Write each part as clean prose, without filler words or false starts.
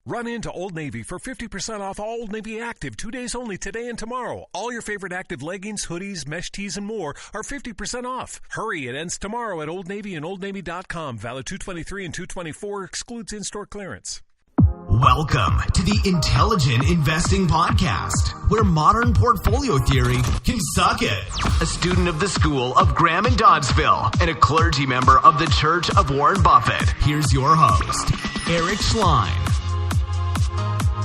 Run into Old Navy for 50% off all Old Navy Active 2 days only today and tomorrow. All your favorite Active leggings, hoodies, mesh tees, and more are 50% off. Hurry, it ends tomorrow at Old Navy and OldNavy.com. Valid 2/23 and 2/24 excludes in-store clearance. Welcome to the Intelligent Investing Podcast, where modern portfolio theory can suck it. A student of the School of Graham and Doddsville and a clergy member of the Church of Warren Buffett. Here's your host, Eric Schleien.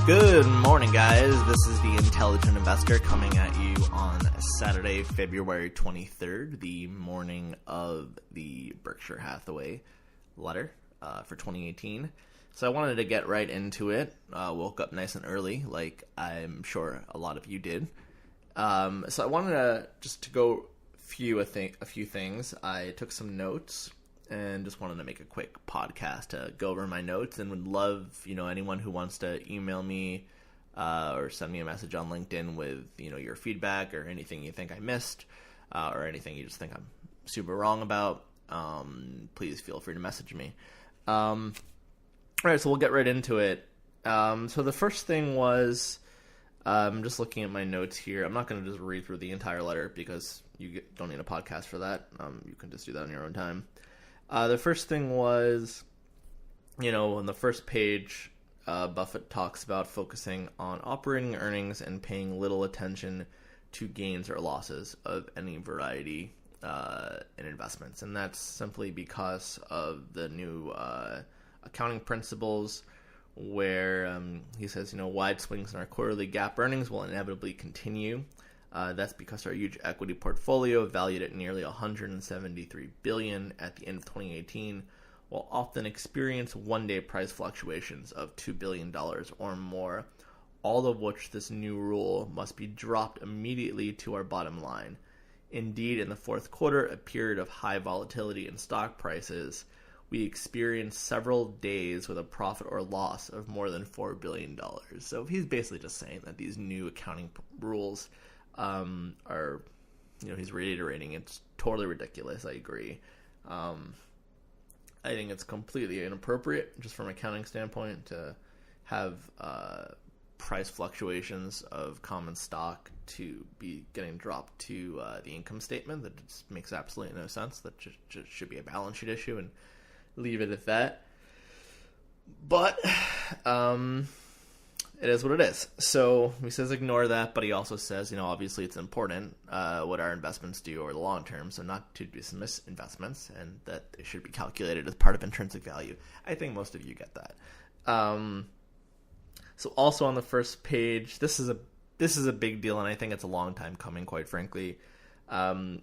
Good morning, guys. This is the Intelligent Investor coming at you on Saturday, February 23rd, the morning of the Berkshire Hathaway letter for 2018. So I wanted to get right into it. Woke up nice and early, like I'm sure a lot of you did. So I wanted to go a few things. I took some notes and just wanted to make a quick podcast to go over my notes, and would love, anyone who wants to email me or send me a message on LinkedIn with, your feedback or anything you think I missed or anything you just think I'm super wrong about. Please feel free to message me. All right, so we'll get right into it. So the first thing was, I'm just looking at my notes here. I'm not going to just read through the entire letter because you don't need a podcast for that. You can just do that on your own time. The first thing was, on the first page, Buffett talks about focusing on operating earnings and paying little attention to gains or losses of any variety in investments. And that's simply because of the new accounting principles where he says, wide swings in our quarterly GAAP earnings will inevitably continue. That's because our huge equity portfolio, valued at nearly $173 billion at the end of 2018, will often experience one-day price fluctuations of $2 billion or more, all of which this new rule must be dropped immediately to our bottom line. Indeed, in the fourth quarter, a period of high volatility in stock prices, we experienced several days with a profit or loss of more than $4 billion. So he's basically just saying that these new accounting rules are, he's reiterating it's totally ridiculous. I agree. I think it's completely inappropriate, just from an accounting standpoint, to have price fluctuations of common stock to be getting dropped to the income statement. That just makes absolutely no sense. That just should be a balance sheet issue, and leave it at that. But it is what it is. So he says ignore that, but he also says, obviously it's important what our investments do over the long term, so not to dismiss investments, and that they should be calculated as part of intrinsic value. I think most of you get that. So also on the first page, this is a big deal, and I think it's a long time coming, quite frankly.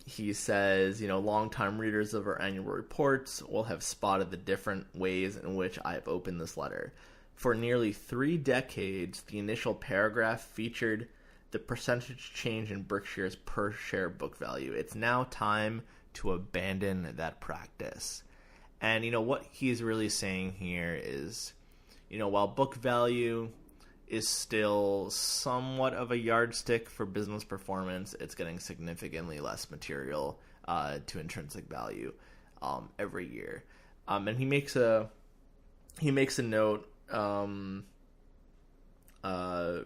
He says, long-time readers of our annual reports will have spotted the different ways in which I have opened this letter. For nearly 3 decades, the initial paragraph featured the percentage change in Berkshire's per-share book value. It's now time to abandon that practice. And, what he's really saying here is, while book value is still somewhat of a yardstick for business performance, it's getting significantly less material to intrinsic value every year. And he makes a note, a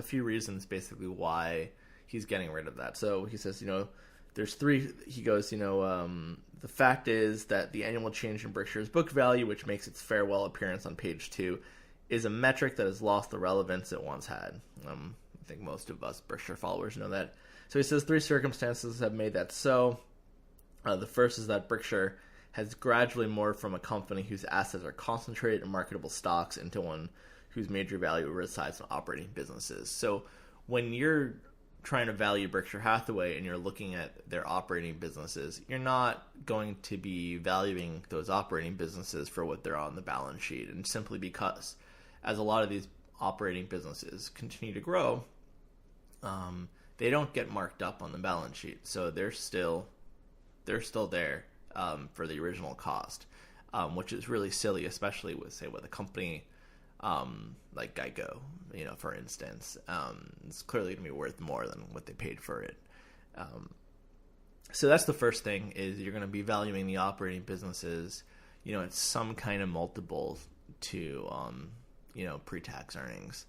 few reasons basically why he's getting rid of that. So he says, there's three. He goes, the fact is that the annual change in Berkshire's book value, which makes its farewell appearance on page 2, is a metric that has lost the relevance it once had. I think most of us Berkshire followers know that. So he says 3 circumstances have made that so. The first is that Berkshire has gradually morphed from a company whose assets are concentrated in marketable stocks into one whose major value resides in operating businesses. So when you're trying to value Berkshire Hathaway and you're looking at their operating businesses, you're not going to be valuing those operating businesses for what they're on the balance sheet. And simply because as a lot of these operating businesses continue to grow, they don't get marked up on the balance sheet. So they're still there for the original cost, which is really silly, especially with a company like Geico, for instance. It's clearly going to be worth more than what they paid for it. So that's the first thing, is you're going to be valuing the operating businesses, at some kind of multiple to pre-tax earnings,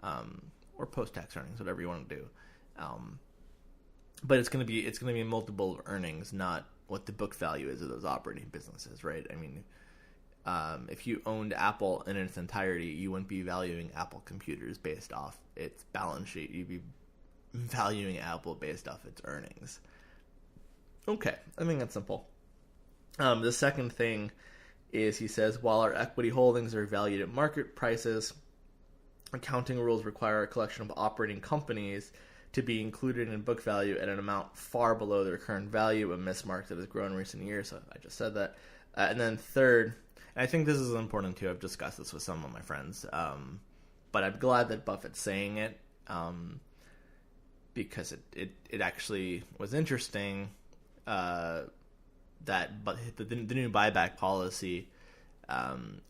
or post-tax earnings, whatever you want to do. But it's going to be a multiple of earnings, not what the book value is of those operating businesses, right? I mean, if you owned Apple in its entirety, you wouldn't be valuing Apple computers based off its balance sheet. You'd be valuing Apple based off its earnings. Okay, I think that's simple. The second thing is, he says, while our equity holdings are valued at market prices, accounting rules require a collection of operating companies to be included in book value at an amount far below their current value, a mismark that has grown in recent years. So I just said that. And then third, and I think this is important too, I've discussed this with some of my friends, but I'm glad that Buffett's saying it, because it actually was interesting that the new buyback policy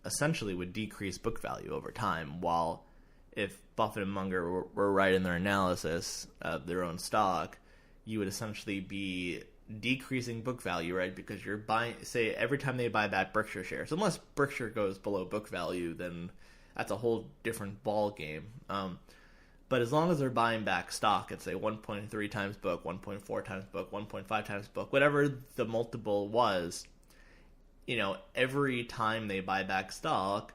essentially would decrease book value over time, while if Buffett and Munger were right in their analysis of their own stock, you would essentially be decreasing book value, right? Because you're buying, say, every time they buy back Berkshire shares, unless Berkshire goes below book value, then that's a whole different ball game. But as long as they're buying back stock at, say, 1.3 times book, 1.4 times book, 1.5 times book, whatever the multiple was, every time they buy back stock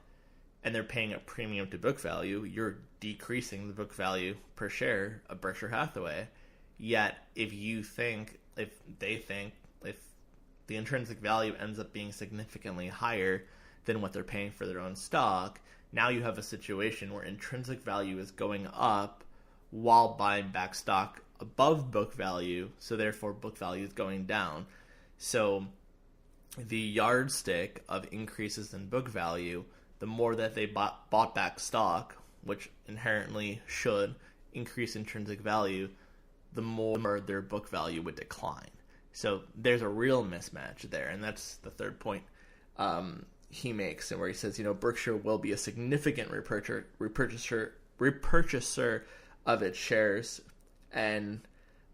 and they're paying a premium to book value, you're decreasing the book value per share of Berkshire Hathaway. Yet, if the intrinsic value ends up being significantly higher than what they're paying for their own stock, now you have a situation where intrinsic value is going up while buying back stock above book value, so therefore book value is going down. So the yardstick of increases in book value, the more that they bought back stock, which inherently should increase intrinsic value, the more their book value would decline. So there's a real mismatch there, and that's the third point he makes, and where he says, Berkshire will be a significant repurchaser of its shares, and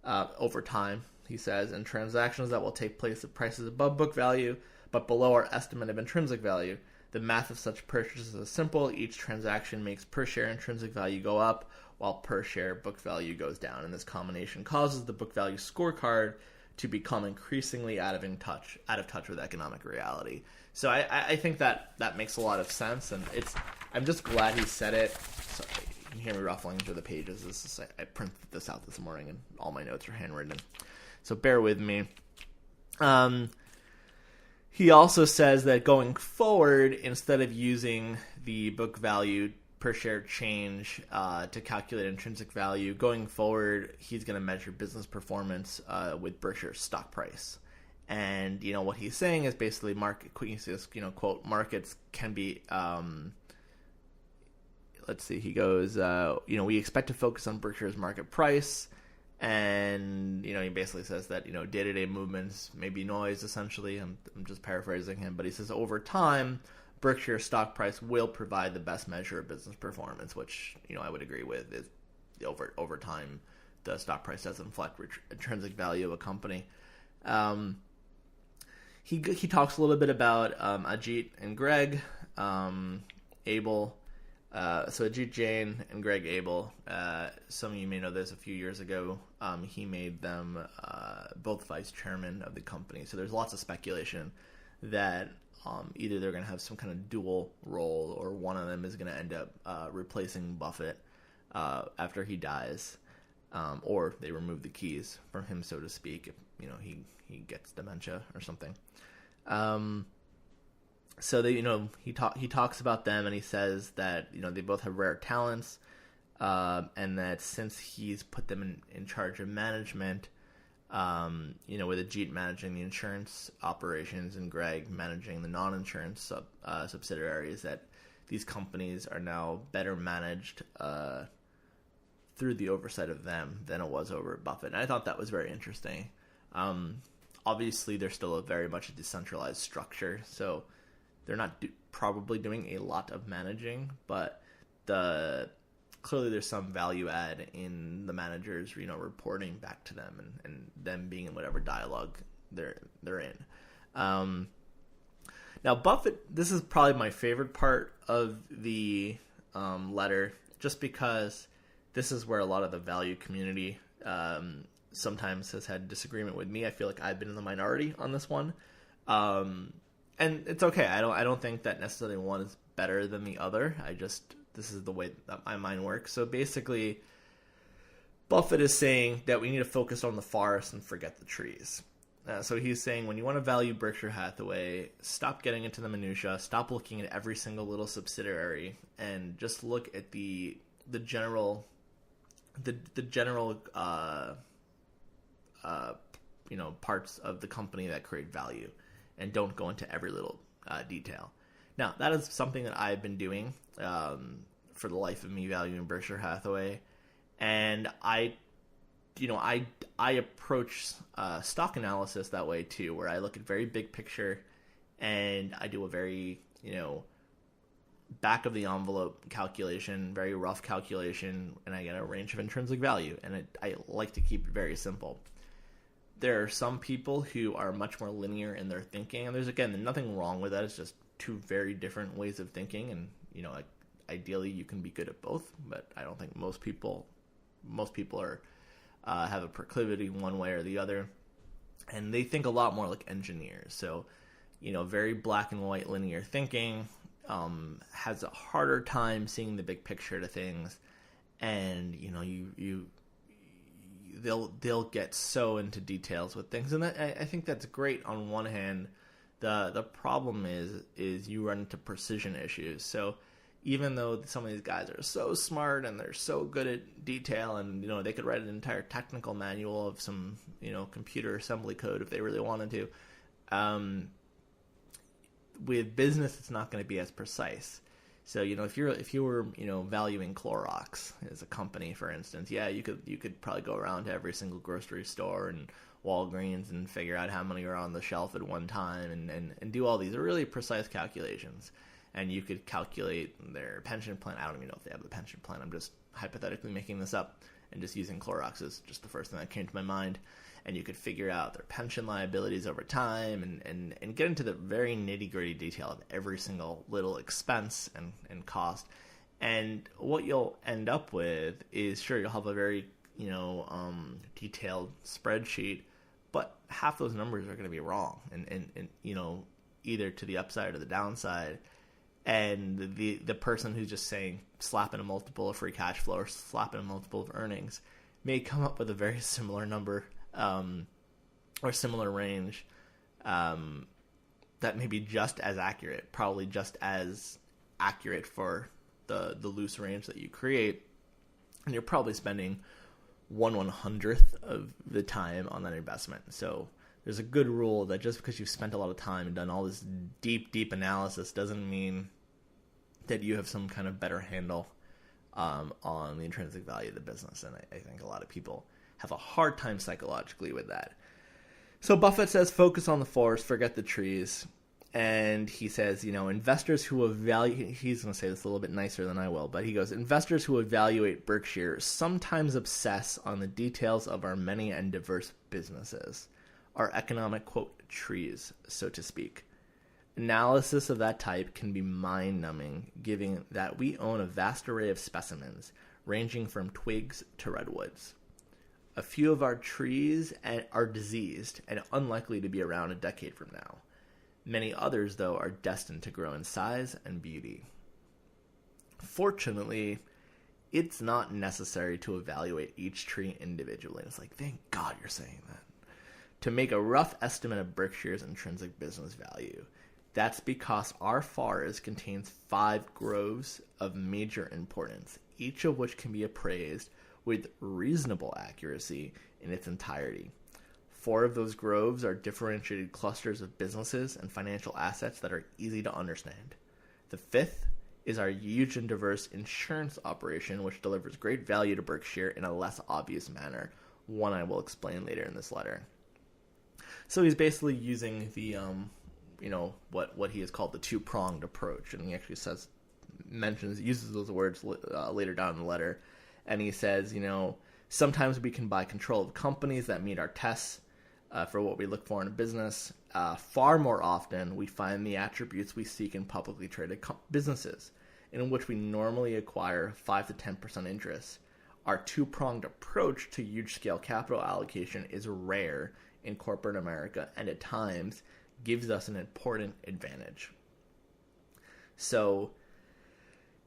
over time, he says, and transactions that will take place at prices above book value, but below our estimate of intrinsic value. The math of such purchases is simple. Each transaction makes per share intrinsic value go up, while per share book value goes down, and this combination causes the book value scorecard to become increasingly out of touch with economic reality. So I think that makes a lot of sense, and I'm just glad he said it. So you can hear me ruffling through the pages. I printed this out this morning, and all my notes are handwritten, so bear with me. He also says that going forward, instead of using the book value per share change to calculate intrinsic value, going forward, he's going to measure business performance with Berkshire's stock price. And, what he's saying is basically quote, markets can be, he goes, we expect to focus on Berkshire's market price. And, he basically says that, day-to-day movements may be noise, essentially. I'm just paraphrasing him. But he says over time, Berkshire's stock price will provide the best measure of business performance, which, I would agree with. Is over time, the stock price does inflect intrinsic value of a company. He talks a little bit about Ajit and Greg Abel. So Ajit Jain and Greg Abel, some of you may know this, a few years ago, he made them both vice chairman of the company. So there's lots of speculation that either they're going to have some kind of dual role, or one of them is going to end up replacing Buffett after he dies, or they remove the keys from him, so to speak, if he gets dementia or something. So they, he talks about them, and he says that they both have rare talents, and that since he's put them in charge of management, with Ajit managing the insurance operations and Greg managing the non-insurance subsidiaries, that these companies are now better managed through the oversight of them than it was over at Buffett. And I thought that was very interesting. Obviously, they're still very much a decentralized structure, so they're not probably doing a lot of managing, but clearly there's some value add in the managers, reporting back to them and them being in whatever dialogue they're in. Now, Buffett, this is probably my favorite part of the letter, just because this is where a lot of the value community sometimes has had disagreement with me. I feel like I've been in the minority on this one, and it's okay. I don't think that necessarily one is better than the other. This is the way that my mind works. So basically, Buffett is saying that we need to focus on the forest and forget the trees. So he's saying when you want to value Berkshire Hathaway, stop getting into the minutia, stop looking at every single little subsidiary, and just look at the general parts of the company that create value, and don't go into every little detail. Now, that is something that I've been doing for the life of me valuing Berkshire Hathaway, and I approach stock analysis that way too, where I look at very big picture, and I do a very back of the envelope calculation, very rough calculation, and I get a range of intrinsic value, and I like to keep it very simple. There are some people who are much more linear in their thinking, and there's nothing wrong with that. It's just two very different ways of thinking, and ideally you can be good at both, but I don't think most people are have a proclivity one way or the other, and they think a lot more like engineers. So, very black and white linear thinking, has a harder time seeing the big picture to things, and they'll get so into details with things, and I think that's great on one hand. The problem is you run into precision issues. So even though some of these guys are so smart and they're so good at detail, and they could write an entire technical manual of some computer assembly code if they really wanted to, with business it's not going to be as precise. So if you were valuing Clorox as a company, for instance, you could probably go around to every single grocery store and Walgreens and figure out how many are on the shelf at one time, and do all these really precise calculations. And you could calculate their pension plan. I don't even know if they have the pension plan. I'm just hypothetically making this up and just using Clorox as just the first thing that came to my mind. And you could figure out their pension liabilities over time, and get into the very nitty-gritty detail of every single little expense and cost. And what you'll end up with is, sure, you'll have a very detailed spreadsheet, but half those numbers are going to be wrong, and either to the upside or the downside. And the person who's just saying slapping a multiple of free cash flow or slapping a multiple of earnings may come up with a very similar number or similar range that may be just as accurate, probably just as accurate for the loose range that you create. And you're probably spending 1/100th of the time on that investment. So there's a good rule that just because you've spent a lot of time and done all this deep analysis doesn't mean that you have some kind of better handle on the intrinsic value of the business. And I think a lot of people have a hard time psychologically with that. So Buffett says, focus on the forest, forget the trees. And he says, investors who evaluate, he's going to say this a little bit nicer than I will, but he goes, investors who evaluate Berkshire sometimes obsess on the details of our many and diverse businesses, our economic, quote, trees, so to speak. Analysis of that type can be mind-numbing, given that we own a vast array of specimens, ranging from twigs to redwoods. A few of our trees are diseased and unlikely to be around a decade from now. Many others, though, are destined to grow in size and beauty. Fortunately, it's not necessary to evaluate each tree individually. It's like, thank God you're saying that. To make a rough estimate of Berkshire's intrinsic business value. That's because our forest contains 5 groves of major importance, each of which can be appraised with reasonable accuracy in its entirety. 4 of those groves are differentiated clusters of businesses and financial assets that are easy to understand. The 5th is our huge and diverse insurance operation, which delivers great value to Berkshire in a less obvious manner, one I will explain later in this letter. So he's basically using the what he has called the two-pronged approach, and he actually uses those words later down in the letter, and he says, sometimes we can buy control of companies that meet our tests for what we look for in a business. Far more often, we find the attributes we seek in publicly traded businesses. in which we normally acquire 5 to 10% interest. Our two-pronged approach to huge-scale capital allocation is rare in corporate America and at times gives us an important advantage. So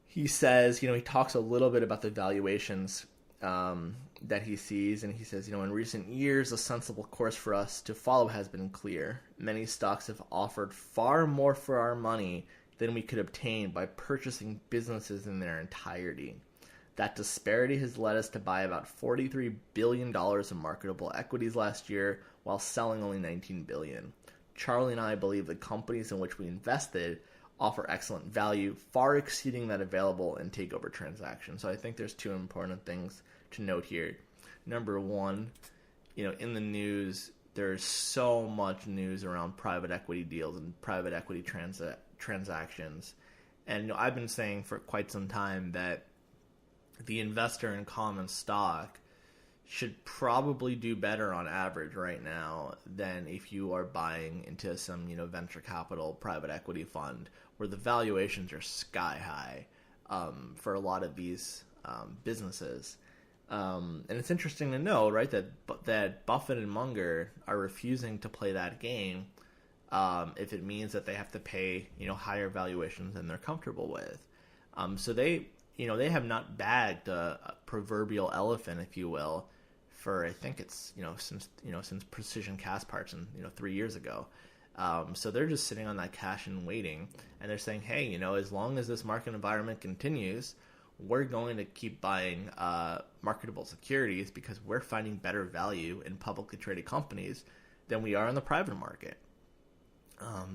he says, he talks a little bit about the valuations that he sees, and he says, in recent years, a sensible course for us to follow has been clear. Many stocks have offered far more for our money than we could obtain by purchasing businesses in their entirety. That disparity has led us to buy about $43 billion in marketable equities last year, while selling only $19 billion. Charlie and I believe the companies in which we invested offer excellent value, far exceeding that available in takeover transactions. So I think there's two important things to note here. Number one, in the news, there's so much news around private equity deals and private equity transactions. And I've been saying for quite some time that the investor in common stock should probably do better on average right now than if you are buying into some, venture capital private equity fund where the valuations are sky high for a lot of these businesses. And it's interesting to know, right, that Buffett and Munger are refusing to play that game if it means that they have to pay, higher valuations than they're comfortable with. So they have not bagged a proverbial elephant, if you will, for I think it's since Precision Cast Parts and 3 years ago. So they're just sitting on that cash and waiting, and they're saying, hey, as long as this market environment continues, we're going to keep buying marketable securities because we're finding better value in publicly traded companies than we are in the private market.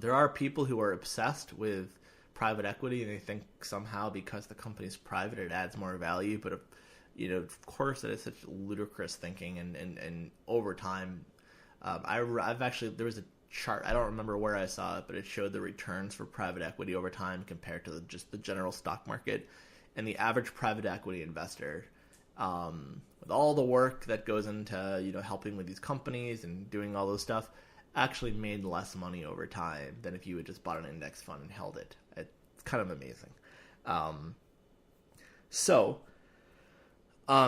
There are people who are obsessed with private equity, and they think somehow because the company's private it adds more value, but of course that is such ludicrous thinking, and over time I've actually, there was a chart, I don't remember where I saw it, but it showed the returns for private equity over time compared to just the general stock market. And the average private equity investor, with all the work that goes into helping with these companies and doing all those stuff, actually made less money over time than if you had just bought an index fund and held it. It's kind of amazing.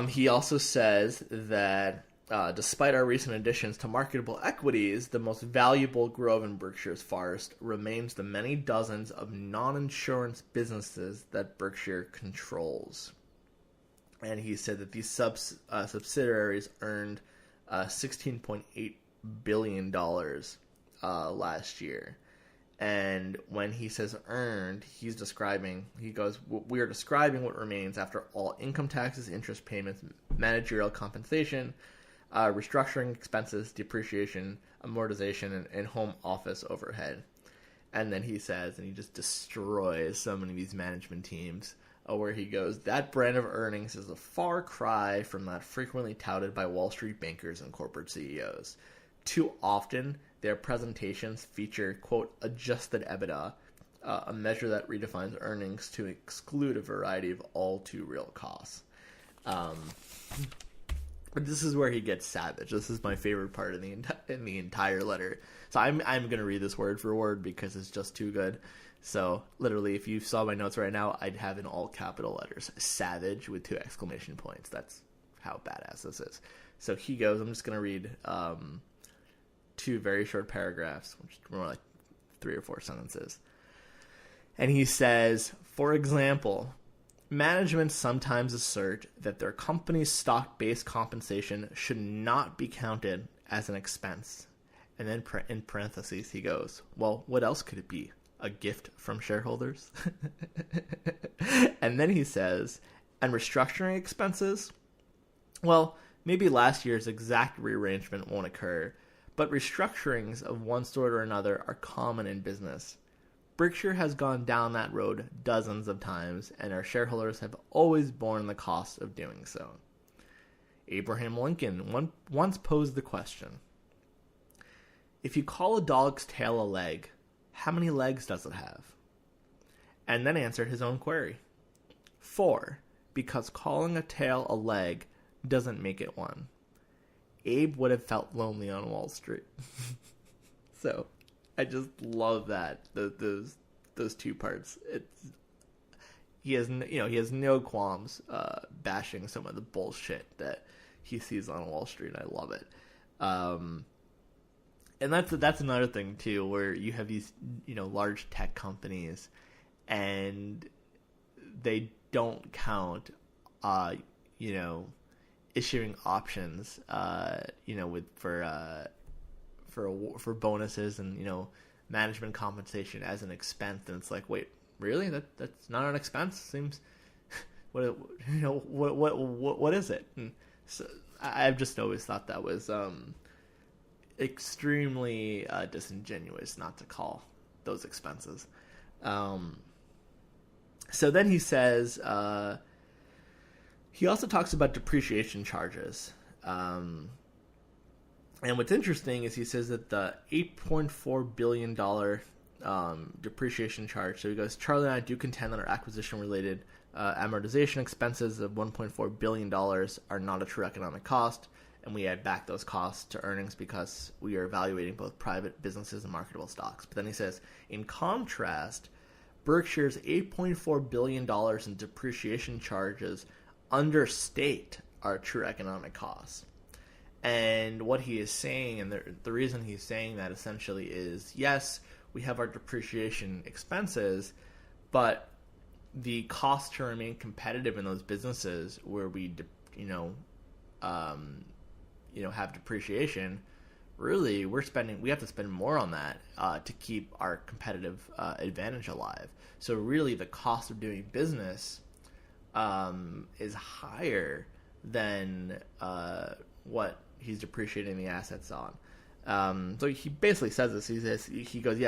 He also says that despite our recent additions to marketable equities, the most valuable grove in Berkshire's forest remains the many dozens of non-insurance businesses that Berkshire controls. And he said that these subsidiaries earned $16.8 billion last year. And when he says earned, he goes, we are describing what remains after all income taxes, interest payments, managerial compensation, restructuring expenses, depreciation, amortization, and home office overhead. And then he says, and he just destroys so many of these management teams, where he goes, that brand of earnings is a far cry from that frequently touted by Wall Street bankers and corporate CEOs. Too often, their presentations feature, quote, adjusted EBITDA, a measure that redefines earnings to exclude a variety of all too real costs. But this is where he gets savage. This is my favorite part in the entire letter. So I'm going to read this word for word because it's just too good. So literally, if you saw my notes right now, I'd have in all capital letters, savage with 2 exclamation points. That's how badass this is. So he goes, I'm just going to read 2 very short paragraphs, which are more like 3 or 4 sentences. And he says, for example, management sometimes assert that their company's stock-based compensation should not be counted as an expense. And then in parentheses, he goes, well, what else could it be? A gift from shareholders? And then he says, and restructuring expenses? Well, maybe last year's exact rearrangement won't occur, but restructurings of one sort or another are common in business. Berkshire has gone down that road dozens of times, and our shareholders have always borne the cost of doing so. Abraham Lincoln once posed the question, if you call a dog's tail a leg, how many legs does it have? And then answered his own query. 4, because calling a tail a leg doesn't make it one. Abe would have felt lonely on Wall Street. So, I just love that, those 2 parts. he has no qualms bashing some of the bullshit that he sees on Wall Street. I love it. And that's another thing too, where you have these large tech companies, and they don't count issuing options for bonuses and management compensation as an expense. And it's like, wait, really? That's not an expense? Seems what is it? And so I've just always thought that was extremely disingenuous not to call those expenses. So then he says, he also talks about depreciation charges. And what's interesting is he says that the $8.4 billion depreciation charge, so he goes, Charlie and I do contend that our acquisition-related amortization expenses of $1.4 billion are not a true economic cost, and we add back those costs to earnings because we are evaluating both private businesses and marketable stocks. But then he says, in contrast, Berkshire's $8.4 billion in depreciation charges understate our true economic costs. And what he is saying, and the reason he's saying that essentially is, yes, we have our depreciation expenses, but the cost to remain competitive in those businesses where we, have depreciation, really we have to spend more on that to keep our competitive advantage alive. So really, the cost of doing business is higher than what he's depreciating the assets on. So he basically says this. He goes,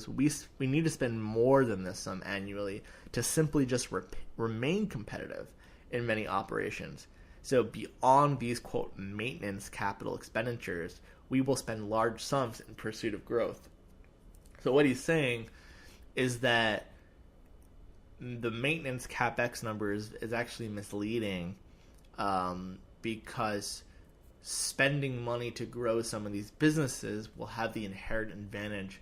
we need to spend more than this sum annually to simply just remain competitive in many operations. So beyond these, quote, maintenance capital expenditures, we will spend large sums in pursuit of growth. So what he's saying is that the maintenance CapEx number is actually misleading because spending money to grow some of these businesses will have the inherent advantage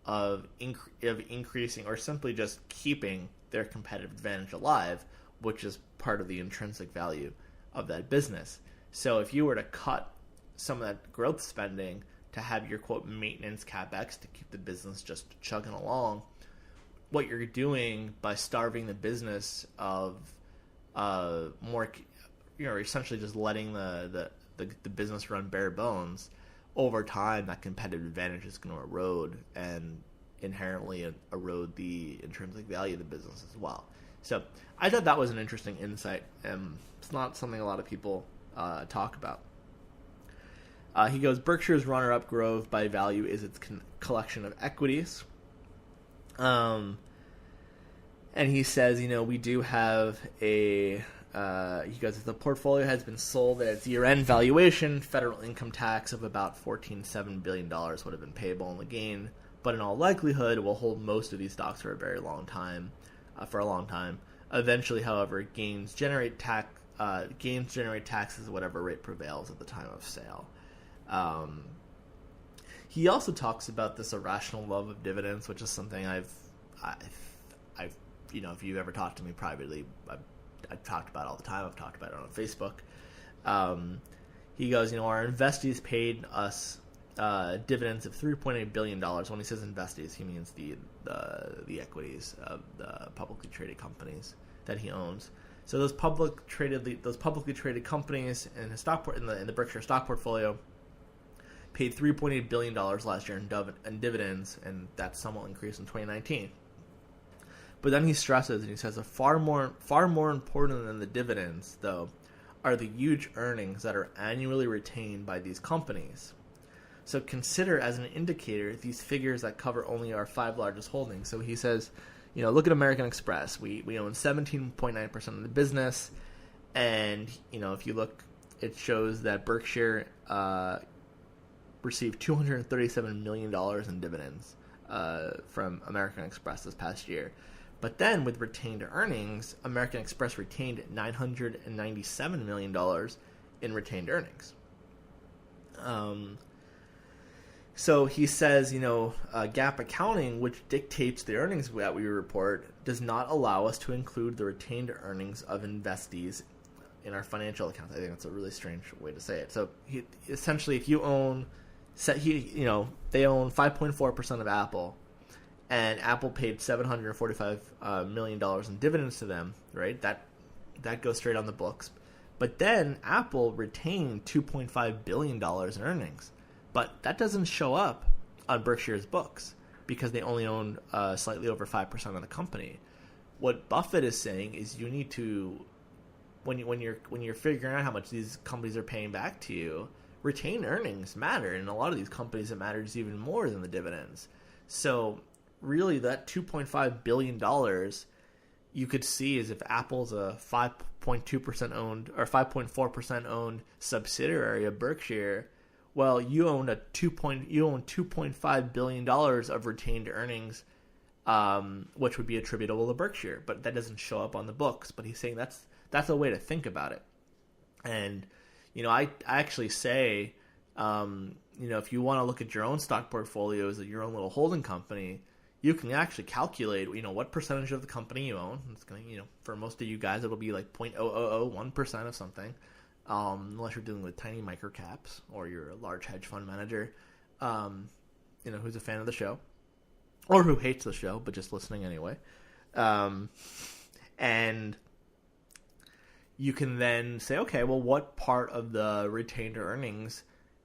of increasing or simply just keeping their competitive advantage alive, which is part of the intrinsic value of that business. So if you were to cut some of that growth spending to have your, quote, maintenance CapEx to keep the business just chugging along, what you're doing by starving the business of more, essentially just letting the business run bare bones, over time that competitive advantage is going to erode and inherently erode the intrinsic value of the business as well. So I thought that was an interesting insight. It's not something a lot of people talk about. He goes, Berkshire's runner-up growth by value is its collection of equities. And he says, we do have he goes, if the portfolio has been sold at its year-end valuation, federal income tax of about $14.7 billion would have been payable on the gain, but in all likelihood, it will hold most of these stocks for a long time. Eventually, however, gains generate taxes at whatever rate prevails at the time of sale. He also talks about this irrational love of dividends, which is something I've if you've ever talked to me privately, I've talked about it all the time. I've talked about it on Facebook. He goes, our investees paid us dividends of $3.8 billion. When he says investees, he means the equities of the publicly traded companies that he owns. So those publicly traded companies in his in the Berkshire stock portfolio paid $3.8 billion last year in dividends, and that somewhat increased in 2019. But then he stresses, and he says, far more important than the dividends, though, are the huge earnings that are annually retained by these companies. So consider as an indicator these figures that cover only our 5 largest holdings. So he says, look at American Express. We own 17.9% of the business, and if you look, it shows that Berkshire received $237 million in dividends from American Express this past year. But then with retained earnings, American Express retained $997 million in retained earnings. So he says, GAAP accounting, which dictates the earnings that we report, does not allow us to include the retained earnings of investees in our financial accounts. I think that's a really strange way to say it. So essentially, if you own, they own 5.4% of Apple, and Apple paid $745 million in dividends to them, right? That goes straight on the books. But then Apple retained $2.5 billion in earnings. But that doesn't show up on Berkshire's books because they only own slightly over 5% of the company. What Buffett is saying is you need to, when you're figuring out how much these companies are paying back to you, retained earnings matter. And a lot of these companies, it matters even more than the dividends. So really that $2.5 billion you could see is if Apple's a 5.2% owned or 5.4% owned subsidiary of Berkshire, well, you own $2.5 billion of retained earnings, which would be attributable to Berkshire, but that doesn't show up on the books. But he's saying that's a way to think about it. And I actually say, if you want to look at your own stock portfolios at your own little holding company, you can actually calculate, what percentage of the company you own. It's going to, for most of you guys, it'll be like 0.0001% of something. Unless you're dealing with tiny micro caps or you're a large hedge fund manager, who's a fan of the show or who hates the show, but just listening anyway. And you can then say, okay, well, what part of the retained earnings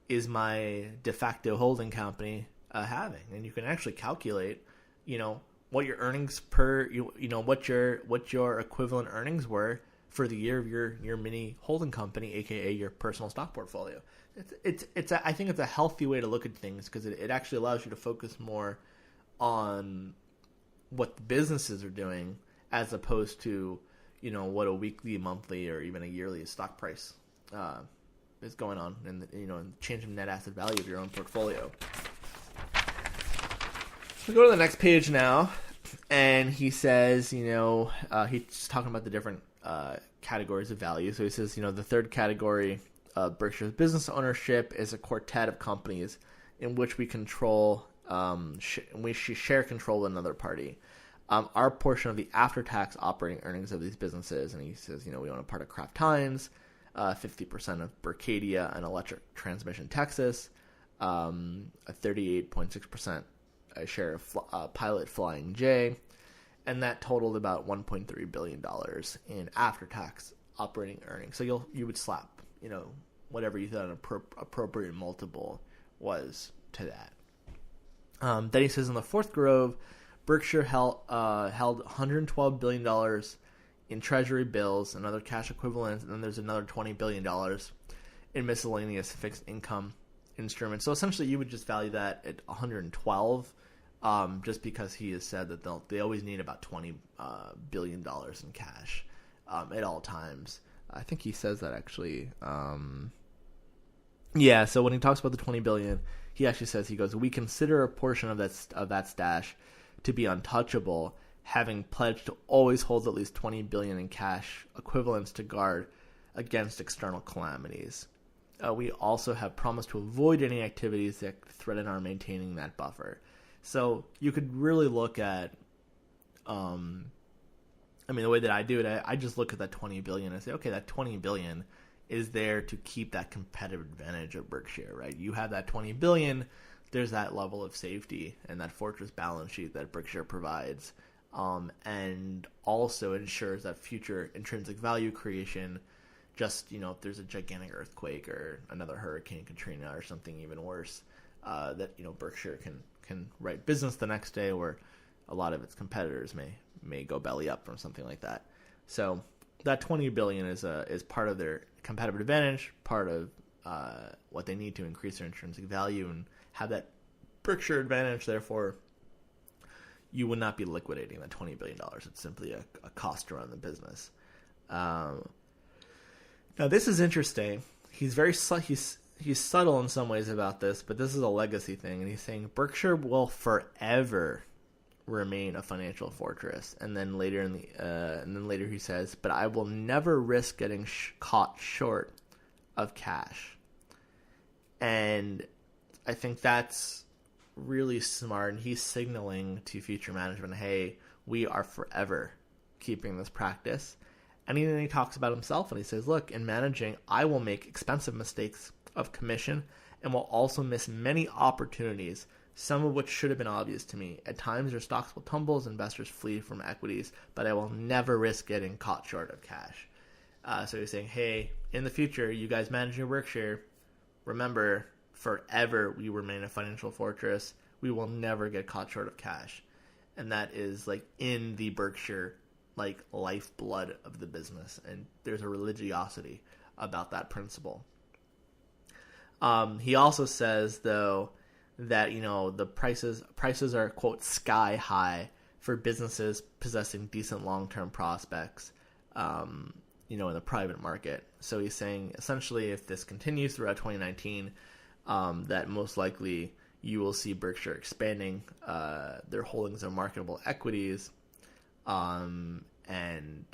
is my de facto holding company having? And you can actually calculate, what your earnings what your equivalent earnings were for the year of your mini holding company, aka your personal stock portfolio. I think it's a healthy way to look at things because it actually allows you to focus more on what the businesses are doing as opposed to what a weekly, monthly, or even a yearly stock price is going on, and changing net asset value of your own portfolio. We go to the next page now, and he says, he's talking about the different categories of value. So he says, the third category of Berkshire's business ownership is a quartet of companies in which we control, we share control with another party. Our portion of the after-tax operating earnings of these businesses, and he says, we own a part of Kraft Heinz, 50% of Berkadia and Electric Transmission Texas, a 38.6% share of Pilot Flying J, and that totaled about $1.3 billion in after-tax operating earnings. So you would slap, whatever you thought an appropriate multiple was to that. Then he says in the fourth grove, Berkshire held $112 billion in treasury bills and other cash equivalents, and then there's another $20 billion in miscellaneous fixed income instruments. So essentially you would just value that at 112, just because he has said that they always need about $20 billion in cash at all times. I think he says that actually. So when he talks about the $20 billion, he actually says, he goes, we consider a portion of that stash to be untouchable, having pledged to always hold at least $20 billion in cash equivalents to guard against external calamities. We also have promised to avoid any activities that threaten our maintaining that buffer. So you could really look at, the way that I do it, I just look at that $20 billion and say, okay, that $20 billion is there to keep that competitive advantage of Berkshire, right? You have that $20 billion, there's that level of safety and that fortress balance sheet that Berkshire provides, and also ensures that future intrinsic value creation. Just, if there's a gigantic earthquake or another Hurricane Katrina or something even worse, that, Berkshire can write business the next day, where a lot of its competitors may go belly up from something like that. So that $20 billion is part of their competitive advantage, part of what they need to increase their intrinsic value and have that Berkshire advantage. Therefore, you would not be liquidating that $20 billion. It's simply a cost to run the business. Now, this is interesting. He's subtle in some ways about this, but this is a legacy thing, and he's saying Berkshire will forever remain a financial fortress. And then later later he says, but I will never risk getting caught short of cash. And I think that's really smart, and he's signaling to future management, hey, we are forever keeping this practice. And then he talks about himself, and he says, look, in managing, I will make expensive mistakes of commission and will also miss many opportunities, some of which should have been obvious to me. At times, your stocks will tumble as investors flee from equities, but I will never risk getting caught short of cash. So he's saying, hey, in the future, you guys manage your Berkshire, remember, forever we remain a financial fortress. We will never get caught short of cash. And that is like in the Berkshire like lifeblood of the business, and there's a religiosity about that principle. He also says, though, that the prices are, quote, sky high for businesses possessing decent long-term prospects, in the private market. So he's saying essentially, if this continues throughout 2019, that most likely you will see Berkshire expanding their holdings of marketable equities, and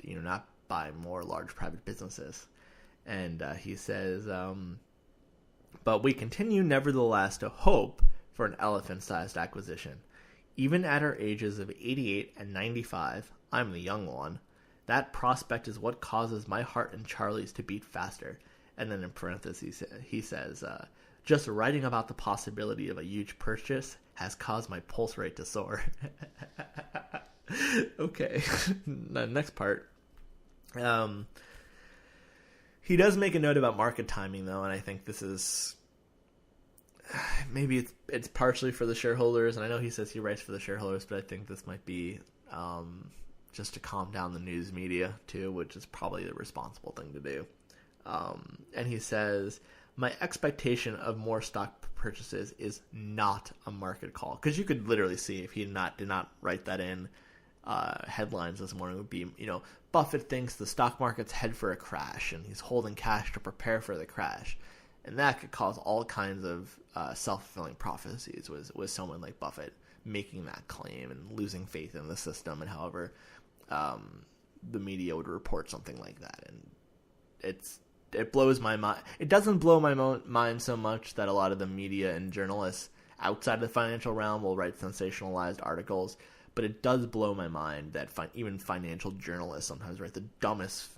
not buy more large private businesses. And he says, but we continue nevertheless to hope for an elephant-sized acquisition. Even at our ages of 88 and 95, I'm the young one, that prospect is what causes my heart and Charlie's to beat faster. And then in parentheses, he says, just writing about the possibility of a huge purchase has caused my pulse rate to soar. Okay. The next part. He does make a note about market timing, though, and I think this is maybe it's partially for the shareholders, and I know he says he writes for the shareholders, but I think this might be just to calm down the news media too, which is probably the responsible thing to do. And he says, my expectation of more stock purchases is not a market call, because you could literally see if he did not write that in. Headlines this morning would be, Buffett thinks the stock market's head for a crash, and he's holding cash to prepare for the crash, and that could cause all kinds of self-fulfilling prophecies. Was someone like Buffett making that claim and losing faith in the system, and however the media would report something like that, and it blows my mind. It doesn't blow my mind so much that a lot of the media and journalists outside the financial realm will write sensationalized articles. But it does blow my mind that even financial journalists sometimes write the dumbest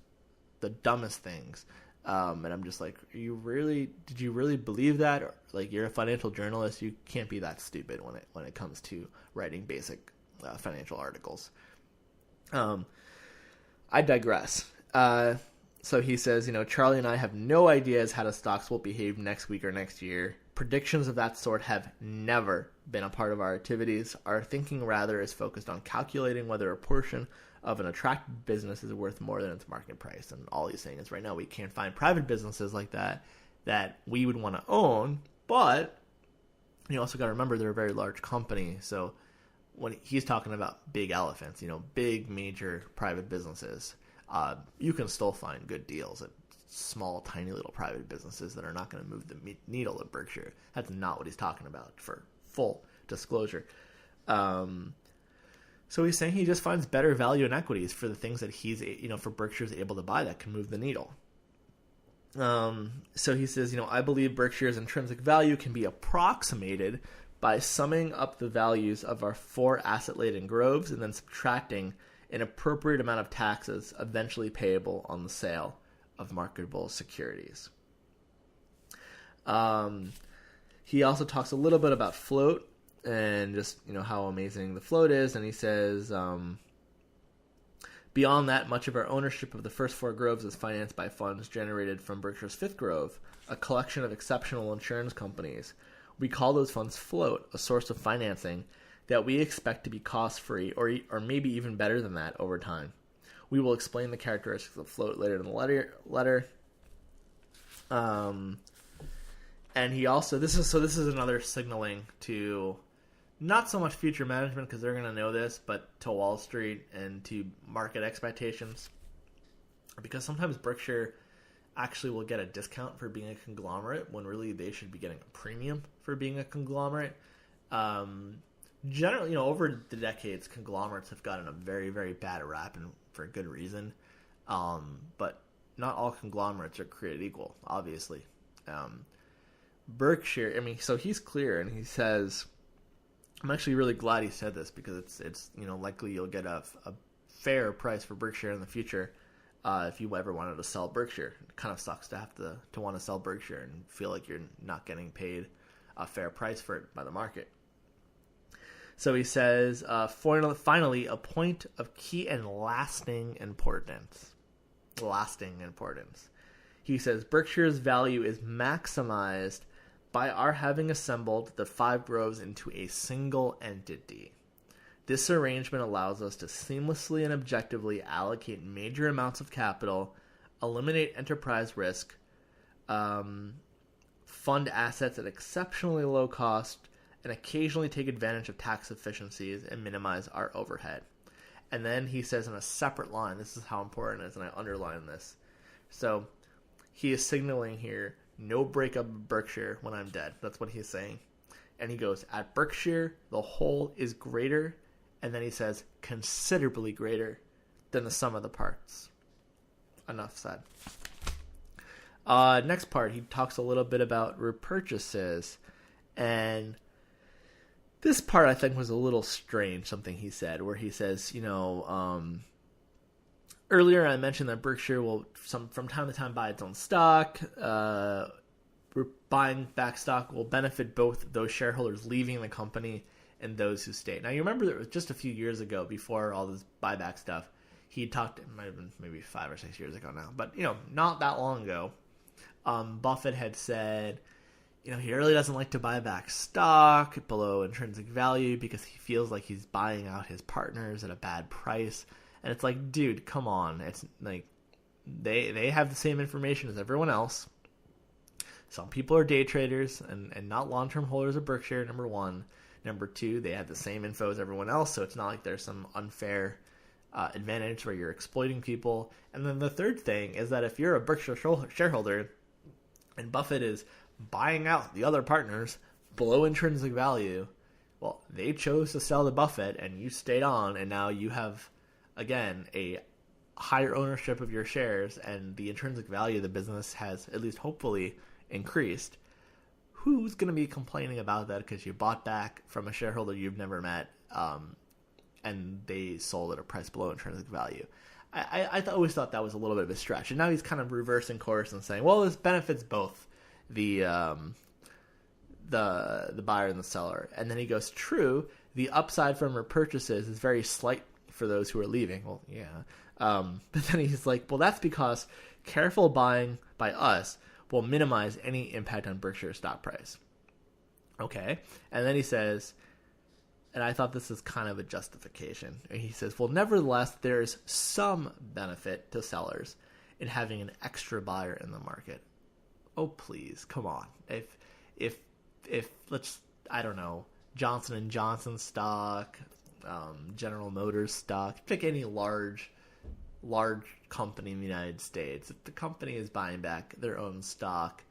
things, and I'm just like, did you really believe that? Or, like, you're a financial journalist, you can't be that stupid when it comes to writing basic financial articles. I digress. So he says, Charlie and I have no ideas how the stocks will behave next week or next year. Predictions of that sort have never been a part of our activities. Our thinking rather is focused on calculating whether a portion of an attractive business is worth more than its market price. And all he's saying is right now we can't find private businesses like that we would want to own. But you also got to remember they're a very large company. So when he's talking about big elephants, big major private businesses, you can still find good deals at small, tiny little private businesses that are not going to move the needle at Berkshire. That's not what he's talking about, for full disclosure. So he's saying he just finds better value in equities for the things that he's, for Berkshire's able to buy that can move the needle. So he says, I believe Berkshire's intrinsic value can be approximated by summing up the values of our 4 asset-laden groves and then subtracting an appropriate amount of taxes eventually payable on the sale of marketable securities. He also talks a little bit about float and just how amazing the float is, and he says beyond that, much of our ownership of the first 4 groves is financed by funds generated from Berkshire's 5th grove, a collection of exceptional insurance companies. We call those funds float, a source of financing that we expect to be cost-free or maybe even better than that over time. We will explain the characteristics of float later in the letter. And he also, this is another signaling to not so much future management, because they're going to know this, but to Wall Street and to market expectations. Because sometimes Berkshire actually will get a discount for being a conglomerate when really they should be getting a premium for being a conglomerate. Generally, over the decades, conglomerates have gotten a very, very bad rap, and for good reason. But not all conglomerates are created equal, obviously. Berkshire, so he's clear, and he says I'm actually really glad he said this, because it's likely you'll get a fair price for Berkshire in the future if you ever wanted to sell Berkshire. It kind of sucks to have to want to sell Berkshire and feel like you're not getting paid a fair price for it by the market. So he says, finally, a point of key and lasting importance. He says, Berkshire's value is maximized by our having assembled the 5 groves into a single entity. This arrangement allows us to seamlessly and objectively allocate major amounts of capital, eliminate enterprise risk, fund assets at exceptionally low cost, and occasionally take advantage of tax efficiencies and minimize our overhead. And then he says in a separate line, this is how important it is, and I underline this. So he is signaling here, no breakup of Berkshire when I'm dead. That's what he's saying. And he goes, at Berkshire, the whole is greater, and then he says, considerably greater than the sum of the parts. Enough said. Next part, he talks a little bit about repurchases, and this part I think was a little strange, something he said, where he says, earlier I mentioned that Berkshire will from time to time buy its own stock. Buying back stock will benefit both those shareholders leaving the company and those who stay. Now, you remember that it was just a few years ago, before all this buyback stuff, he talked, it might have been maybe 5 or 6 years ago now, but, not that long ago, Buffett had said, he really doesn't like to buy back stock below intrinsic value because he feels like he's buying out his partners at a bad price. And it's like, dude, come on. It's like they have the same information as everyone else. Some people are day traders and not long-term holders of Berkshire, number one. Number two, they have the same info as everyone else, so it's not like there's some unfair advantage where you're exploiting people. And then the third thing is that if you're a Berkshire shareholder and Buffett is buying out the other partners below intrinsic value, well, they chose to sell to Buffett and you stayed on, and now you have, again, a higher ownership of your shares, and the intrinsic value of the business has, at least hopefully, increased. Who's going to be complaining about that because you bought back from a shareholder you've never met, and they sold at a price below intrinsic value? I always thought that was a little bit of a stretch, and now he's kind of reversing course and saying, well, this benefits both the buyer and the seller. And then he goes, true, the upside from repurchases is very slight for those who are leaving. Well, yeah. But then he's like, well, that's because careful buying by us will minimize any impact on Berkshire's stock price. Okay. And then he says, and I thought this is kind of a justification. And he says, well, nevertheless, there's some benefit to sellers in having an extra buyer in the market. Oh, please, come on. If let's, I don't know, Johnson & Johnson stock, General Motors stock, pick any large company in the United States. If the company is buying back their own stock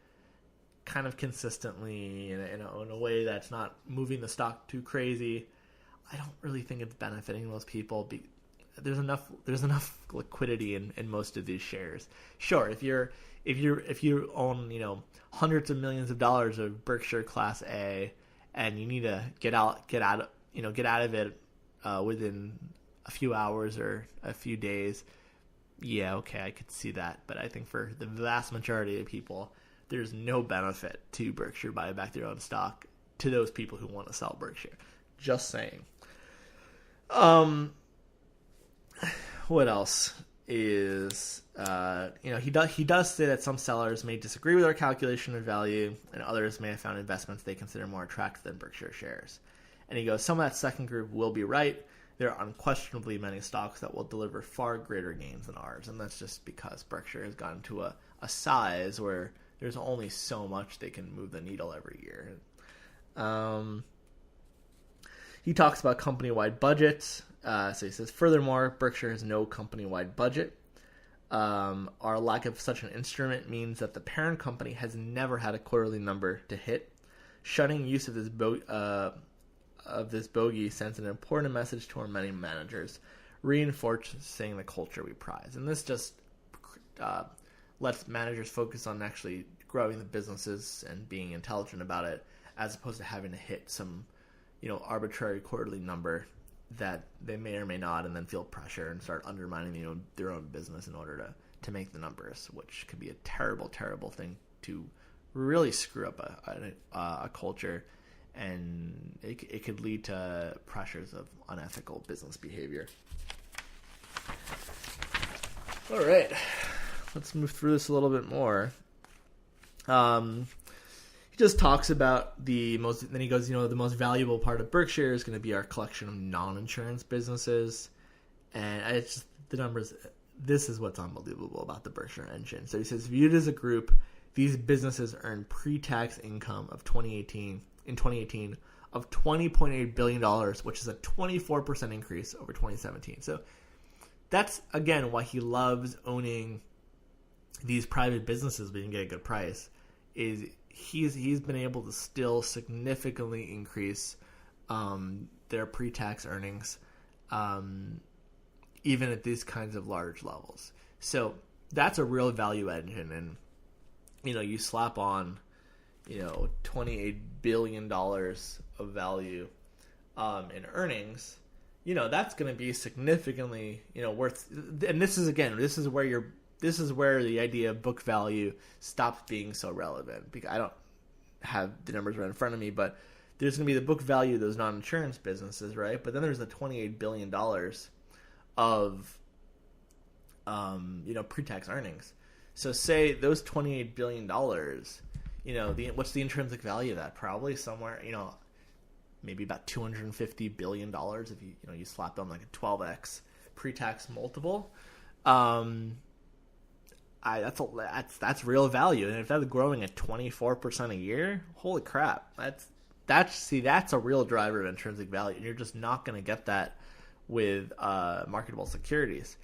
kind of consistently in a way that's not moving the stock too crazy, I don't really think it's benefiting those people. There's enough liquidity in most of these shares. Sure, if you own hundreds of millions of dollars of Berkshire Class A and you need to get out of it within a few hours or a few days, yeah, okay, I could see that. But I think for the vast majority of people, there's no benefit to Berkshire buying back their own stock to those people who want to sell Berkshire. Just saying. What else is, he does say that some sellers may disagree with our calculation of value and others may have found investments they consider more attractive than Berkshire shares. And he goes, some of that second group will be right. There are unquestionably many stocks that will deliver far greater gains than ours, and that's just because Berkshire has gotten to a size where there's only so much they can move the needle every year. He talks about company-wide budgets. So he says, furthermore, Berkshire has no company-wide budget. Our lack of such an instrument means that the parent company has never had a quarterly number to hit. Shunning use of this bogey sends an important message to our many managers, reinforcing the culture we prize. And this just lets managers focus on actually growing the businesses and being intelligent about it, as opposed to having to hit some arbitrary quarterly number that they may or may not, and then feel pressure and start undermining their own business in order to make the numbers, which could be a terrible, terrible thing to really screw up a culture, and it could lead to pressures of unethical business behavior. All right, let's move through this a little bit more. He just talks about then he goes, the most valuable part of Berkshire is going to be our collection of non-insurance businesses. And the numbers, this is what's unbelievable about the Berkshire engine. So he says, viewed as a group, these businesses earned pre-tax income of 2018 of $20.8 billion, which is a 24% increase over 2017. So that's, again, why he loves owning these private businesses we can get a good price, is he's been able to still significantly increase their pre-tax earnings even at these kinds of large levels. So that's a real value engine. And you slap on $28 billion of value in earnings, that's going to be significantly worth. And this is where the idea of book value stops being so relevant, because I don't have the numbers right in front of me, but there's going to be the book value of those non-insurance businesses, right? But then there's the $28 billion of pre-tax earnings. So say those $28 billion, what's the intrinsic value of that? Probably somewhere, maybe about $250 billion if you slap on like a 12x pre-tax multiple. That's real value, and if that's growing at 24% a year, holy crap! That's a real driver of intrinsic value, and you're just not going to get that with marketable securities.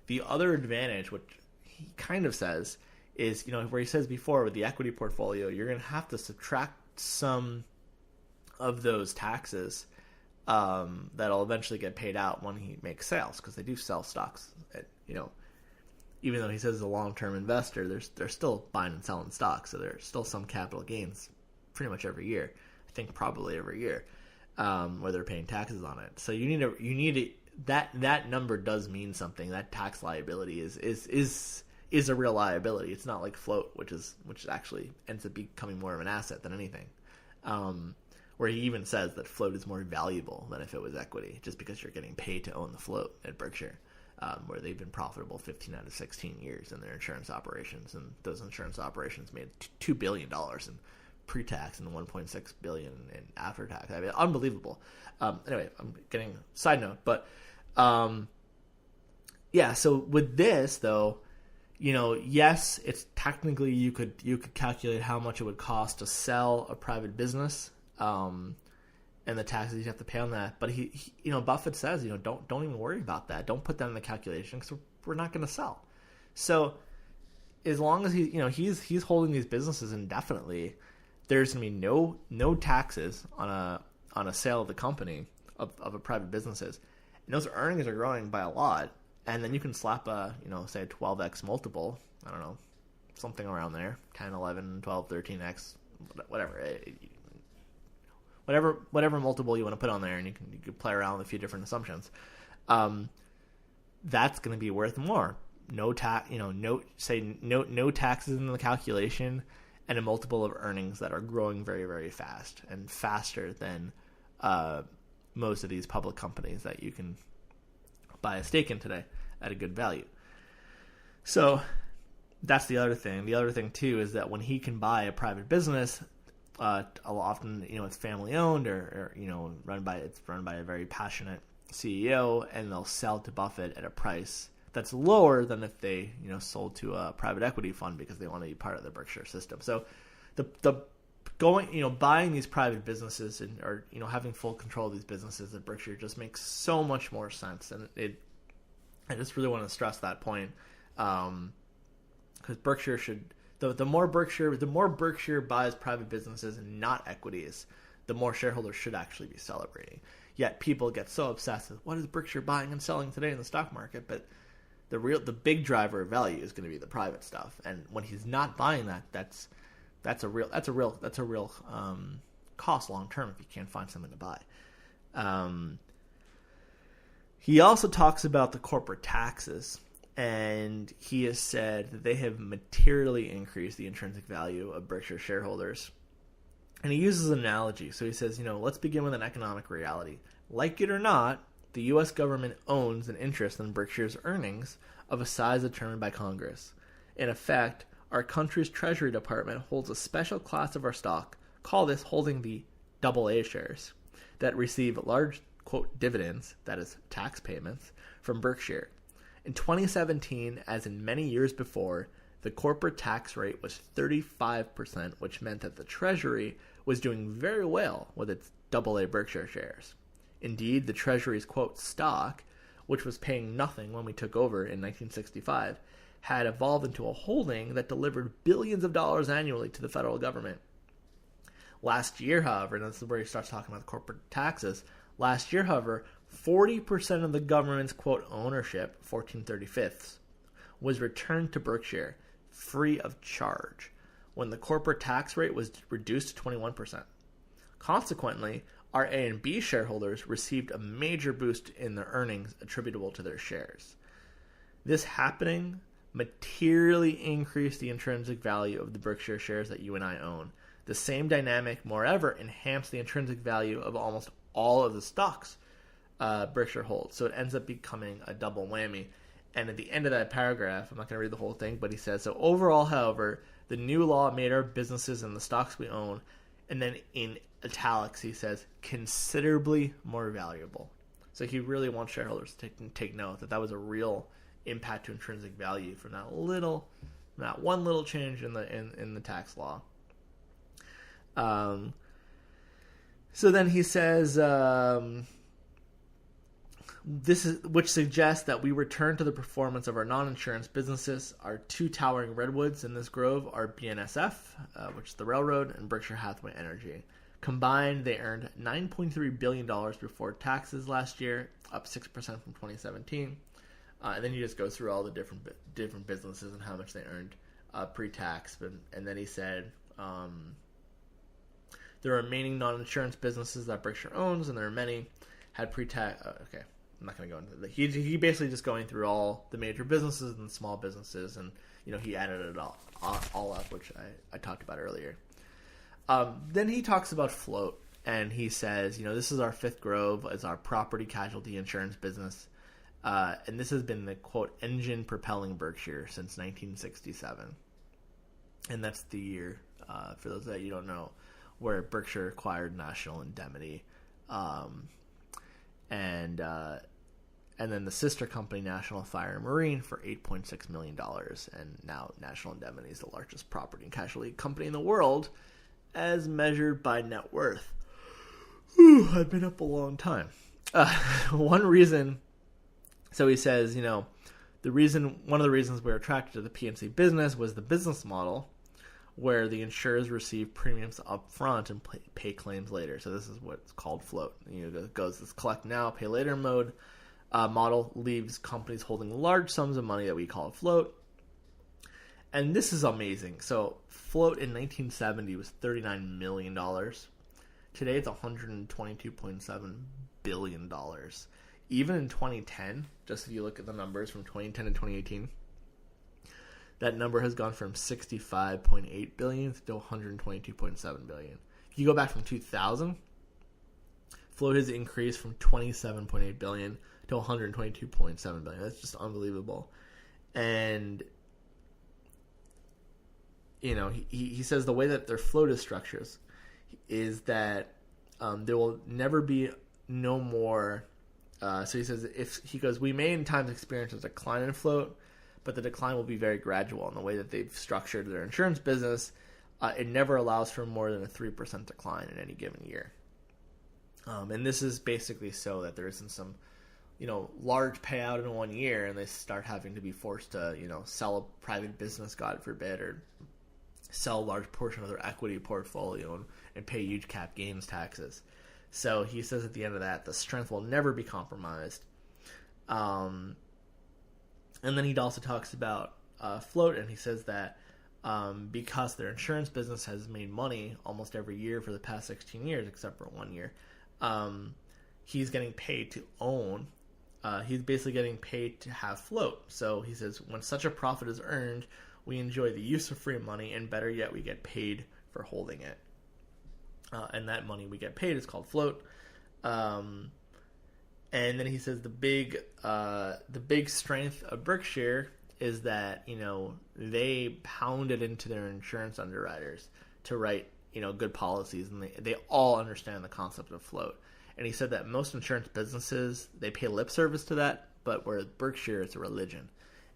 The other advantage, which he kind of says, is where he says before with the equity portfolio, you're going to have to subtract some of those taxes that'll eventually get paid out when he makes sales, because they do sell stocks at, even though he says he's a long-term investor, they're still buying and selling stocks, so there's still some capital gains pretty much every year. I think probably every year, where they're paying taxes on it. So that number does mean something. That tax liability is a real liability. It's not like float, which actually ends up becoming more of an asset than anything. Where he even says that float is more valuable than if it was equity, just because you're getting paid to own the float at Berkshire. Where they've been profitable 15 out of 16 years in their insurance operations, and those insurance operations made $2 billion in pre-tax and $1.6 billion in after-tax. I mean, unbelievable. Anyway, I'm getting side note, but So with this though, yes, it's technically you could calculate how much it would cost to sell a private business, and the taxes you have to pay on that. But he Buffett says, don't even worry about that. Don't put that in the calculation, because we're not going to sell. So as long as he's holding these businesses indefinitely, there's going to be no taxes on a sale of the company of a private businesses. And those earnings are growing by a lot. And then you can slap say a 12x multiple, I don't know, something around there, 10, 11, 12, 13x, whatever multiple you want to put on there, and you can play around with a few different assumptions. That's going to be worth more. No taxes in the calculation, and a multiple of earnings that are growing very, very fast, and faster than most of these public companies that you can buy a stake in today at a good value. So that's the other thing. The other thing too is that when he can buy a private business, often it's family owned or run by a very passionate CEO, and they'll sell to Buffett at a price that's lower than if they sold to a private equity fund, because they want to be part of the Berkshire system. So buying these private businesses or having full control of these businesses at Berkshire just makes so much more sense. And I just really want to stress that point, because Berkshire should. The more Berkshire buys private businesses and not equities, the more shareholders should actually be celebrating. Yet people get so obsessed with what is Berkshire buying and selling today in the stock market, but the big driver of value is going to be the private stuff. And when he's not buying that, that's a real cost long term if you can't find something to buy. He also talks about the corporate taxes, and he has said that they have materially increased the intrinsic value of Berkshire shareholders. And he uses an analogy. So he says, let's begin with an economic reality. Like it or not, the U.S. government owns an interest in Berkshire's earnings of a size determined by Congress. In effect, our country's Treasury Department holds a special class of our stock, call this holding the AA shares, that receive large, quote, dividends, that is, tax payments, from Berkshire. In 2017, as in many years before, the corporate tax rate was 35%, which meant that the Treasury was doing very well with its AA Berkshire shares. Indeed, the Treasury's, quote, stock, which was paying nothing when we took over in 1965, had evolved into a holding that delivered billions of dollars annually to the federal government. Last year, however, and this is where he starts talking about the corporate taxes, last year, however, 40% of the government's, quote, ownership, 14/35, was returned to Berkshire free of charge when the corporate tax rate was reduced to 21%. Consequently, our A and B shareholders received a major boost in their earnings attributable to their shares. This happening materially increased the intrinsic value of the Berkshire shares that you and I own. The same dynamic, moreover, enhanced the intrinsic value of almost all of the stocks Berkshire holds. So it ends up becoming a double whammy. And at the end of that paragraph, I'm not going to read the whole thing, but he says, so overall, however, the new law made our businesses and the stocks we own, and then in italics, he says, considerably more valuable. So he really wants shareholders to take note that was a real impact to intrinsic value from that one little change in the tax law. So then he says, which suggests that we return to the performance of our non-insurance businesses. Our two towering redwoods in this grove are BNSF, which is the railroad, and Berkshire Hathaway Energy. Combined, they earned $9.3 billion before taxes last year, up 6% from 2017. And then he just goes through all the different businesses and how much they earned pre-tax. And then he said the remaining non-insurance businesses that Berkshire owns, and there are many, had pre-tax. Okay, I'm not going to go into that. He basically just going through all the major businesses and small businesses, and he added it all up, which I talked about earlier. Then he talks about float, and he says, this is our fifth grove as our property casualty insurance business. And this has been the, quote, engine propelling Berkshire since 1967. And that's the year, for those that you don't know, where Berkshire acquired National Indemnity. And then the sister company, National Fire and Marine, for $8.6 million. And now National Indemnity is the largest property and casualty company in the world, as measured by net worth. I've been up a long time. One reason... So he says, one of the reasons we were attracted to the P&C business was the business model, where the insurers receive premiums up front and pay claims later. So this is what's called float. It goes this collect now, pay later mode model, leaves companies holding large sums of money that we call float. And this is amazing. So float in 1970 was $39 million. Today it's $122.7 billion. Even in 2010, just if you look at the numbers from 2010 to 2018, that number has gone from $65.8 billion to $122.7 billion. If you go back from 2000, float has increased from $27.8 billion to $122.7 billion. That's just unbelievable. And, he says the way that their float is structured is that there will never be no more... So he says, we may in times experience a decline in float, but the decline will be very gradual. In the way that they've structured their insurance business, it never allows for more than a 3% decline in any given year. And this is basically so that there isn't some, large payout in 1 year, and they start having to be forced to, sell a private business, God forbid, or sell a large portion of their equity portfolio and pay huge cap gains taxes. So he says at the end of that, the strength will never be compromised. And then he also talks about float, and he says that because their insurance business has made money almost every year for the past 16 years, except for 1 year, he's getting paid to own. He's basically getting paid to have float. So he says, when such a profit is earned, we enjoy the use of free money, and better yet, we get paid for holding it. And that money we get paid is called float. And then he says the big strength of Berkshire is that, they pounded into their insurance underwriters to write, good policies, and they all understand the concept of float. And he said that most insurance businesses, they pay lip service to that, but where Berkshire, it's a religion.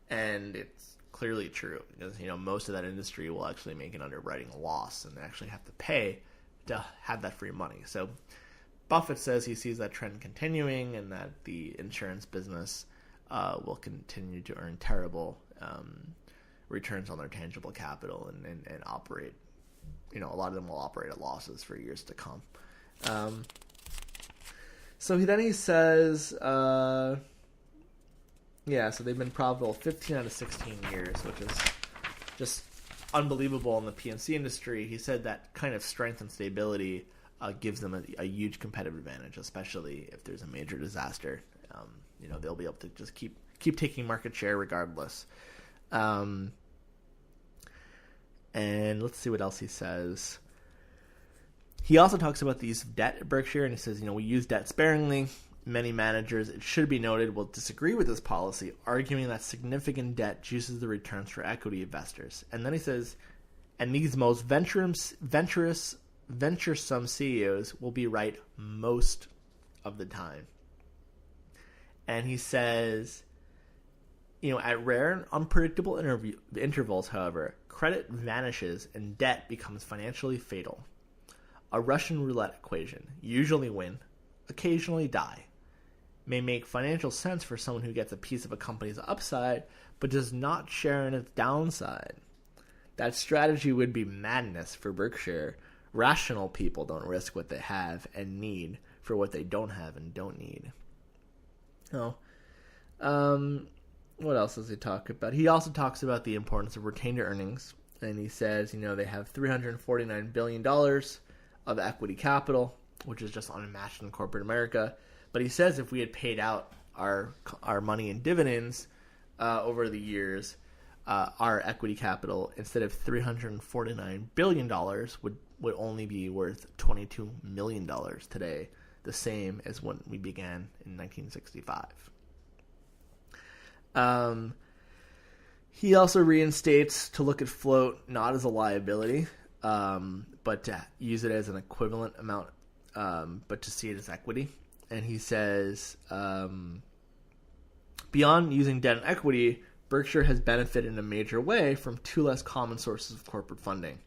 And it's clearly true, because, most of that industry will actually make an underwriting loss and actually have to pay to have that free money. So Buffett says he sees that trend continuing, and that the insurance business will continue to earn terrible returns on their tangible capital and operate. A lot of them will operate at losses for years to come. So he says, so they've been profitable 15 out of 16 years, which is just unbelievable in the P&C industry. He said that kind of strength and stability gives them a huge competitive advantage, especially if there's a major disaster. They'll be able to just keep taking market share regardless. And let's see what else he says. He also talks about the use of debt at Berkshire, and he says, we use debt sparingly. Many managers, it should be noted, will disagree with this policy, arguing that significant debt juices the returns for equity investors. And then he says, and these most venturesome CEOs will be right most of the time. And he says, at rare and unpredictable intervals, however, credit vanishes and debt becomes financially fatal. A Russian roulette equation, usually win, occasionally die, may make financial sense for someone who gets a piece of a company's upside but does not share in its downside. That strategy would be madness for Berkshire. Rational people don't risk what they have and need for what they don't have and don't need. What else does he talk about? He also talks about the importance of retained earnings, and he says, they have $349 billion of equity capital, which is just unmatched in corporate America. But he says if we had paid out our money in dividends over the years, our equity capital, instead of $349 billion, would only be worth $22 million today, the same as when we began in 1965. He also reinstates to look at float not as a liability, but to use it as an equivalent amount, but to see it as equity. And he says, beyond using debt and equity, Berkshire has benefited in a major way from two less common sources of corporate funding.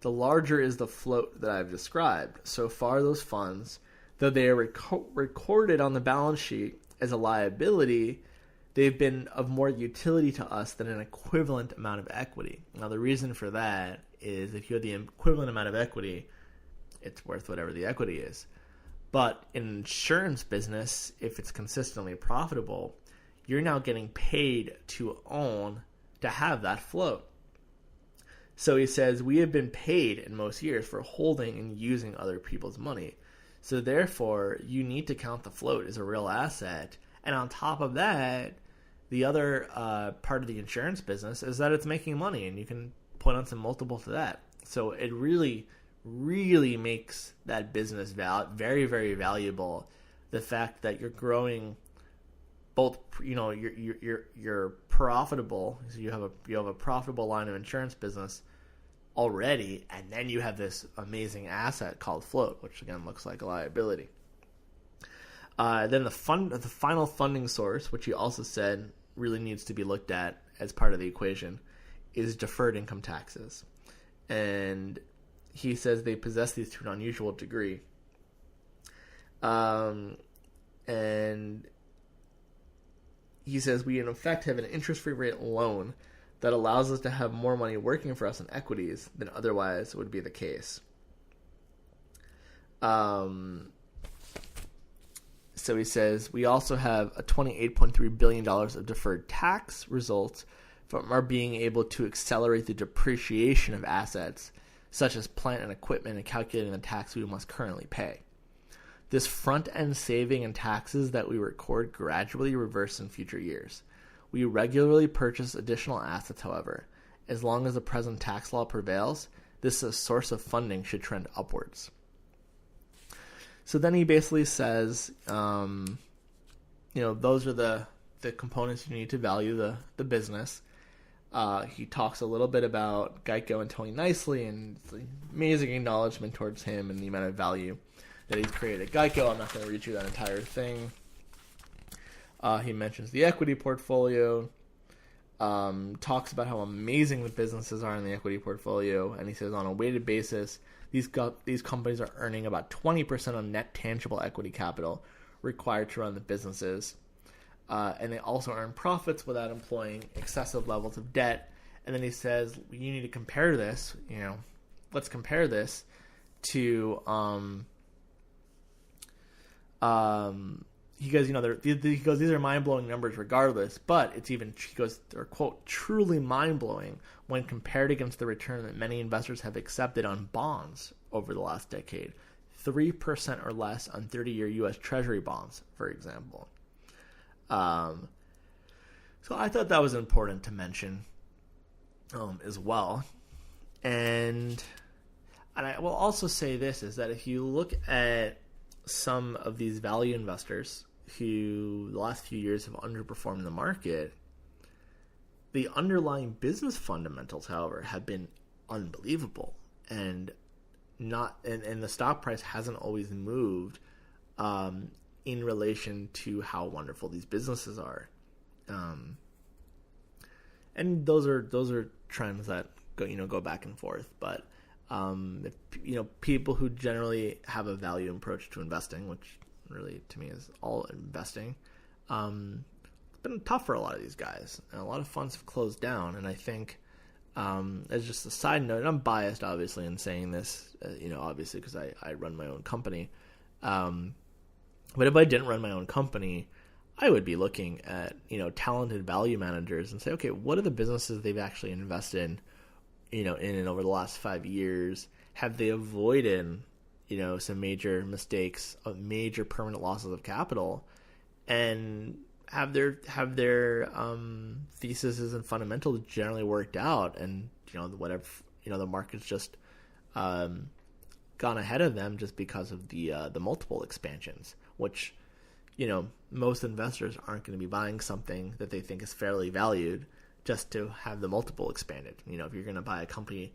The larger is the float that I've described. So far, those funds, though they are recorded on the balance sheet as a liability, they've been of more utility to us than an equivalent amount of equity. Now, the reason for that is if you have the equivalent amount of equity, it's worth whatever the equity is. But in an insurance business, if it's consistently profitable, you're now getting paid to have that float. So he says, we have been paid in most years for holding and using other people's money. So therefore, you need to count the float as a real asset. And on top of that, the other part of the insurance business is that it's making money, and you can put on some multiple to that. So it really, really makes that business very, very valuable. The fact that you're growing both, you're profitable. So you have a profitable line of insurance business already, and then you have this amazing asset called float, which again looks like a liability. Then the final funding source, which he also said really needs to be looked at as part of the equation, is deferred income taxes. And he says they possess these to an unusual degree. And he says we in effect have an interest-free rate loan that allows us to have more money working for us in equities than otherwise would be the case. So he says we also have a $28.3 billion of deferred tax results from our being able to accelerate the depreciation of assets, such as plant and equipment, and calculating the tax we must currently pay. This front-end saving and taxes that we record gradually reverse in future years. We regularly purchase additional assets, however. As long as the present tax law prevails, this source of funding should trend upwards. So then he basically says, those are the components you need to value the business. He talks a little bit about Geico and Tony Nicely, and it's an amazing acknowledgement towards him and the amount of value that he's created at Geico. I'm not going to read you that entire thing. He mentions the equity portfolio, talks about how amazing the businesses are in the equity portfolio, and he says on a weighted basis, these companies are earning about 20% on net tangible equity capital required to run the businesses. And they also earn profits without employing excessive levels of debt. And then he says, you need to compare this, let's compare this to, he goes, these are mind-blowing numbers regardless, but he goes, they're, quote, truly mind-blowing when compared against the return that many investors have accepted on bonds over the last decade. 3% or less on 30-year U.S. Treasury bonds, for example. So I thought that was important to mention as well. And I will also say this, is that if you look at some of these value investors who the last few years have underperformed the market, the underlying business fundamentals, however, have been unbelievable, and the stock price hasn't always moved in relation to how wonderful these businesses are. And those are trends that go back and forth, but people who generally have a value approach to investing, which really to me is all investing, it's been tough for a lot of these guys, and a lot of funds have closed down. And I think, as just a side note, and I'm biased obviously in saying this, obviously because I run my own company, but if I didn't run my own company, I would be looking at talented value managers and say, okay, what are the businesses they've actually invested in and over the last 5 years? Have they avoided some major mistakes, major permanent losses of capital, and have their theses and fundamentals generally worked out, and whatever the market's just gone ahead of them just because of the multiple expansions, which most investors aren't going to be buying something that they think is fairly valued just to have the multiple expanded. If you're going to buy a company,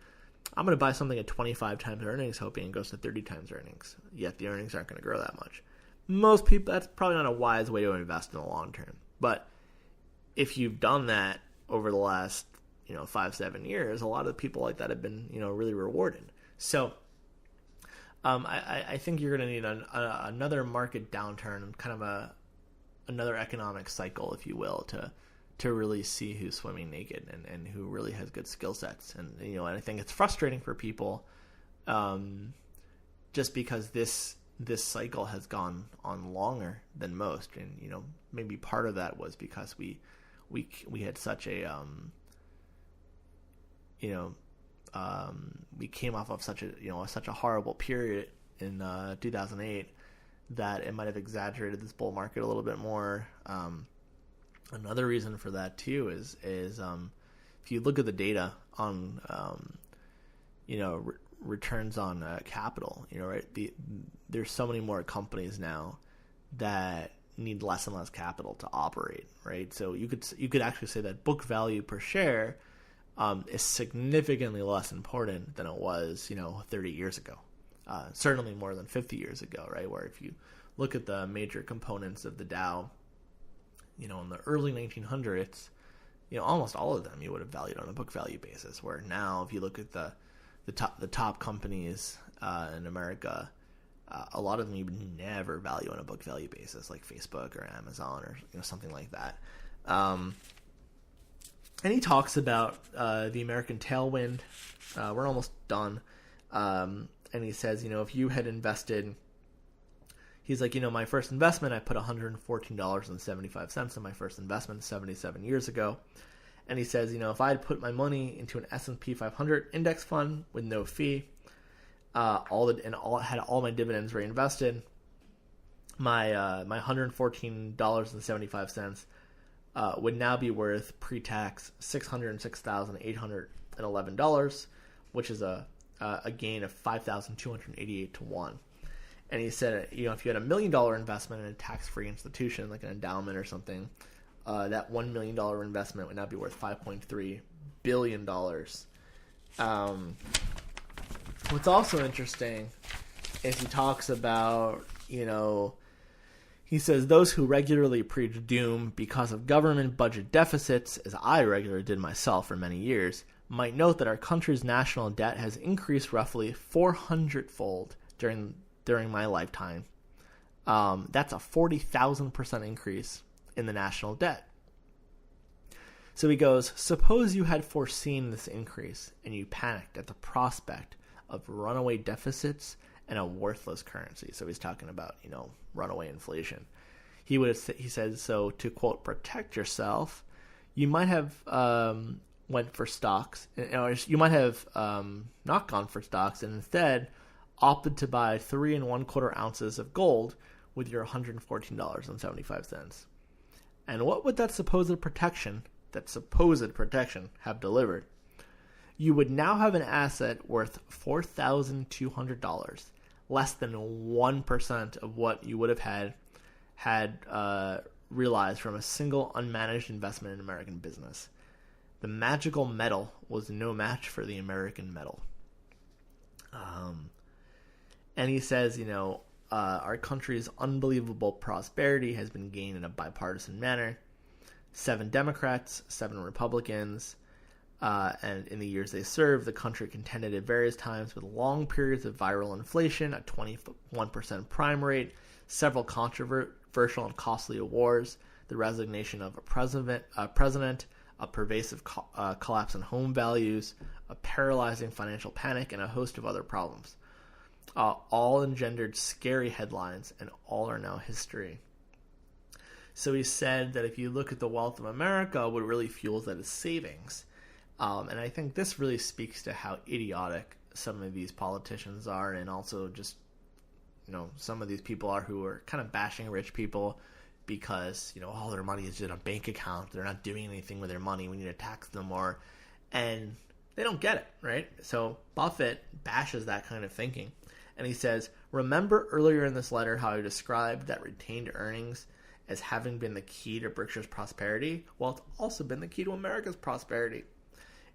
I'm going to buy something at 25 times earnings hoping it goes to 30 times earnings, yet the earnings aren't going to grow that much. Most people, that's probably not a wise way to invest in the long term. But if you've done that over the last 5-7 years, a lot of the people like that have been really rewarded. So I think you're going to need another market downturn, kind of another economic cycle, if you will, to really see who's swimming naked and who really has good skill sets. And and I think it's frustrating for people, just because this cycle has gone on longer than most, and maybe part of that was because we had such a we came off of such a horrible period in 2008 that it might have exaggerated this bull market a little bit more. Another reason for that too is if you look at the data on returns on capital, right? There's so many more companies now that need less and less capital to operate, right? So you could actually say that book value per share is significantly less important than it was 30 years ago, certainly more than 50 years ago, right? Where if you look at the major components of the Dow, in the early 1900s, almost all of them you would have valued on a book value basis. Where now, if you look at the top companies in America, a lot of them you would never value on a book value basis, like Facebook or Amazon or something like that. And he talks about the American tailwind. We're almost done. And he says, if you had invested, he's like, my first investment, I put $114.75 in my first investment 77 years ago. And he says, if I had put my money into an S&P 500 index fund with no fee, had all my dividends reinvested, my $114.75 would now be worth pre-tax $606,811, which is a gain of 5,288 to 1. And he said, if you had $1 million investment in a tax-free institution like an endowment or something, that $1 million investment would now be worth $5.3 billion. What's also interesting is he talks about, he says, those who regularly preach doom because of government budget deficits, as I regularly did myself for many years, might note that our country's national debt has increased roughly 400-fold during my lifetime. That's a 40,000% increase in the national debt. So he goes, suppose you had foreseen this increase and you panicked at the prospect of runaway deficits and a worthless currency. So he's talking about, runaway inflation. He said, so to quote, protect yourself, you might have went for stocks, you might have not gone for stocks and instead opted to buy 3 1/4 ounces of gold with your $114.75. And what would that supposed protection have delivered? You would now have an asset worth $4,200, less than 1% of what you would have had realized from a single unmanaged investment in American business. The magical metal was no match for the American metal. And he says, our country's unbelievable prosperity has been gained in a bipartisan manner. 7 Democrats, 7 Republicans, and in the years they served, the country contended at various times with long periods of viral inflation, a 21% prime rate, several controversial and costly wars, the resignation of a president, a pervasive collapse in home values, a paralyzing financial panic, and a host of other problems. All engendered scary headlines, and all are now history. So he said that if you look at the wealth of America, what really fuels that is savings. And I think this really speaks to how idiotic some of these politicians are, and also just, some of these people are who are kind of bashing rich people because, all their money is in a bank account. They're not doing anything with their money. We need to tax them more. And they don't get it, right? So Buffett bashes that kind of thinking. And he says, remember earlier in this letter how I described that retained earnings as having been the key to Berkshire's prosperity? Well, it's also been the key to America's prosperity.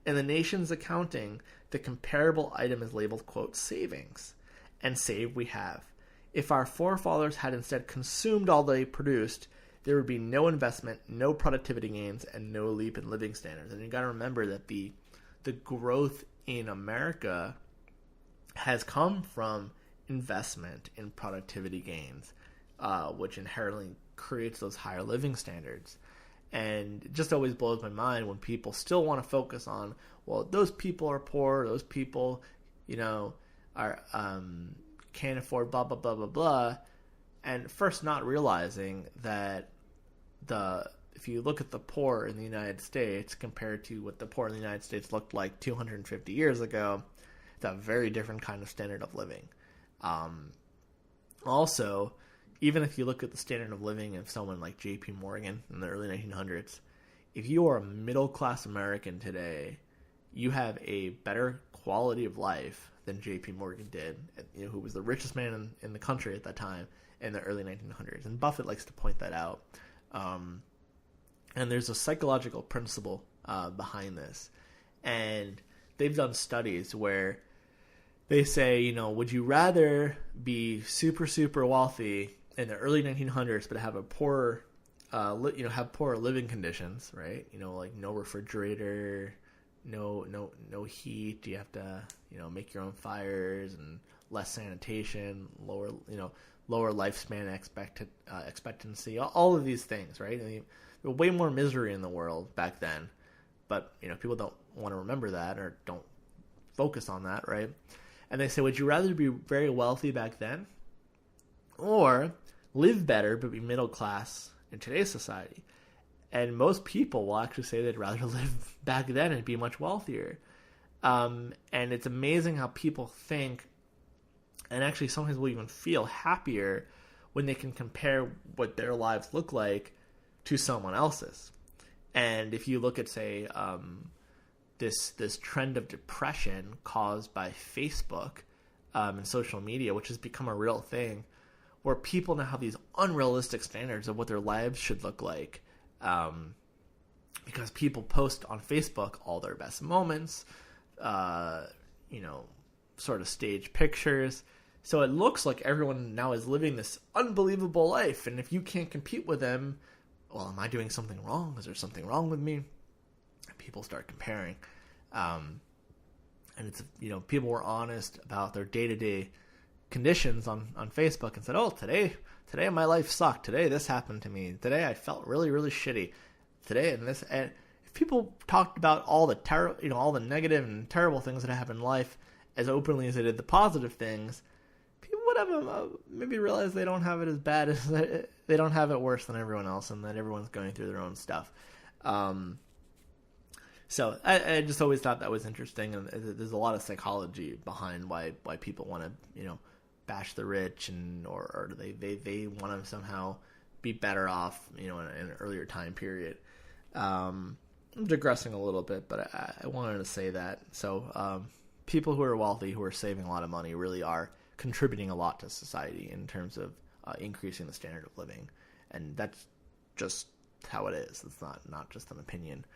In the nation's accounting, the comparable item is labeled, quote, savings. And save we have. If our forefathers had instead consumed all they produced, there would be no investment, no productivity gains, and no leap in living standards. And you got to remember that the growth in America has come from investment in productivity gains, which inherently creates those higher living standards. And it just always blows my mind when people still want to focus on, well, those people are poor, those people, are can't afford blah, blah, blah, blah, blah. And first not realizing that if you look at the poor in the United States compared to what the poor in the United States looked like 250 years ago, it's a very different kind of standard of living. Also, even if you look at the standard of living of someone like J.P. Morgan in the early 1900s, if you are a middle-class American today, you have a better quality of life than J.P. Morgan did, who was the richest man in the country at that time in the early 1900s. And Buffett likes to point that out. And there's a psychological principle behind this. And they've done studies where they say, would you rather be super, super wealthy in the early 1900s but have a poorer, have poorer living conditions, right? Like no refrigerator, no heat. You have to, make your own fires and less sanitation, lower lifespan expectancy, all of these things, right? I mean, there was way more misery in the world back then, but people don't want to remember that or don't focus on that, right? And they say, would you rather be very wealthy back then or live better but be middle class in today's society? And most people will actually say they'd rather live back then and be much wealthier. And it's amazing how people think, and actually sometimes will even feel happier when they can compare what their lives look like to someone else's. And if you look at, say, this trend of depression caused by Facebook and social media, which has become a real thing, where people now have these unrealistic standards of what their lives should look like, because people post on Facebook all their best moments, sort of stage pictures. So it looks like everyone now is living this unbelievable life. And if you can't compete with them, well, am I doing something wrong? Is there something wrong with me? And people start comparing. And it's, people were honest about their day-to-day conditions on Facebook and said, oh, today my life sucked. Today this happened to me. Today I felt really, really shitty. Today and this. And if people talked about all the all the negative and terrible things that happen in life as openly as they did the positive things, people would have maybe realized they don't have it as bad as they don't have it worse than everyone else, and that everyone's going through their own stuff. So I just always thought that was interesting, and there's a lot of psychology behind why people want to bash the rich, or they want to somehow be better off in an earlier time period. I'm digressing a little bit, but I wanted to say that. So people who are wealthy, who are saving a lot of money, really are contributing a lot to society in terms of increasing the standard of living, and that's just how it is. It's not just an opinion.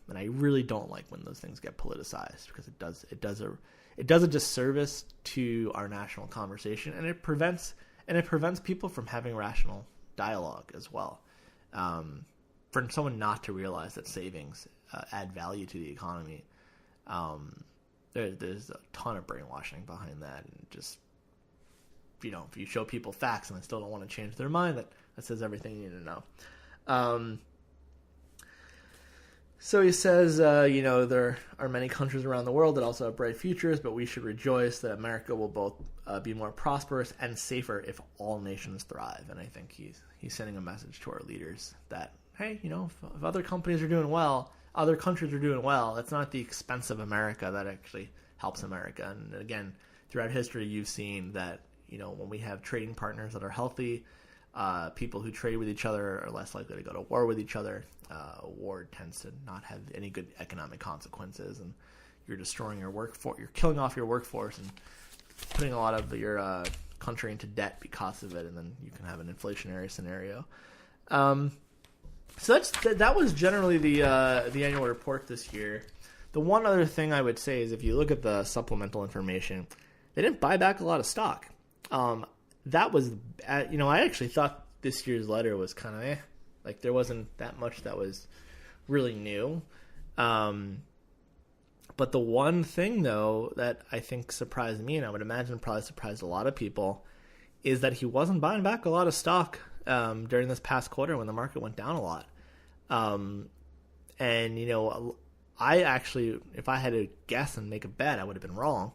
And I really don't like when those things get politicized, because it does a disservice to our national conversation, and it prevents people from having rational dialogue as well. For someone not to realize that savings add value to the economy, there's a ton of brainwashing behind that, and just if you show people facts and they still don't want to change their mind, that says everything you need to know. So he says, there are many countries around the world that also have bright futures, but we should rejoice that America will both be more prosperous and safer if all nations thrive. And I think he's sending a message to our leaders that, hey, if other companies are doing well, other countries are doing well, it's not at the expense of America that actually helps America. And again, throughout history, you've seen that, when we have trading partners that are healthy, people who trade with each other are less likely to go to war with each other. War tends to not have any good economic consequences, and you're destroying your workforce. You're killing off your workforce and putting a lot of your country into debt because of it, and then you can have an inflationary scenario. So that was generally the annual report this year. The one other thing I would say is, if you look at the supplemental information, they didn't buy back a lot of stock. That was, I actually thought this year's letter was kind of like there wasn't that much that was really new. But the one thing, though, that I think surprised me, and I would imagine probably surprised a lot of people, is that he wasn't buying back a lot of stock during this past quarter when the market went down a lot. I actually, if I had to guess and make a bet, I would have been wrong.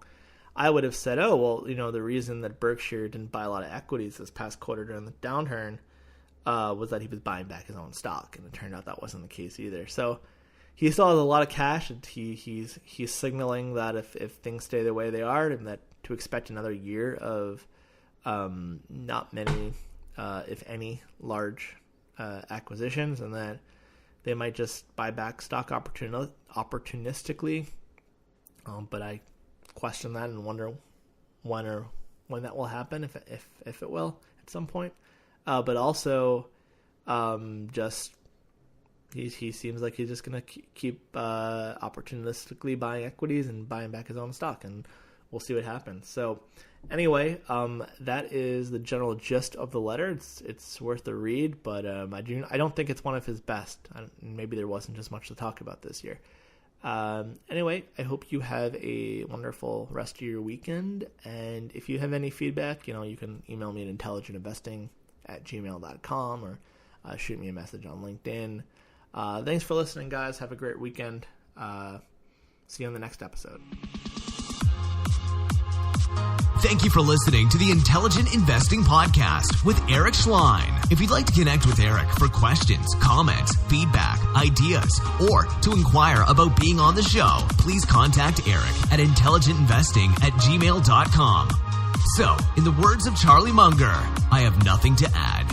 I would have said, the reason that Berkshire didn't buy a lot of equities this past quarter during the downturn was that he was buying back his own stock, and it turned out that wasn't the case either. So he still has a lot of cash, and he's signaling that if things stay the way they are, and that to expect another year of not many, if any, large acquisitions, and that they might just buy back stock opportunistically. But I question that and wonder when that will happen, if it will at some point. But also, just he seems like he's just gonna keep opportunistically buying equities and buying back his own stock, and we'll see what happens. So anyway, that is the general gist of the letter. It's worth a read, but I don't think it's one of his best. Maybe there wasn't just much to talk about this year. Anyway, I hope you have a wonderful rest of your weekend, and if you have any feedback, you can email me at intelligentinvesting@gmail.com or shoot me a message on LinkedIn. Thanks for listening, guys. Have a great weekend. See you on the next episode. Thank you for listening to the Intelligent Investing Podcast with Eric Schleien. If you'd like to connect with Eric for questions, comments, feedback, ideas, or to inquire about being on the show, please contact Eric at intelligentinvesting@gmail.com. So, in the words of Charlie Munger, I have nothing to add.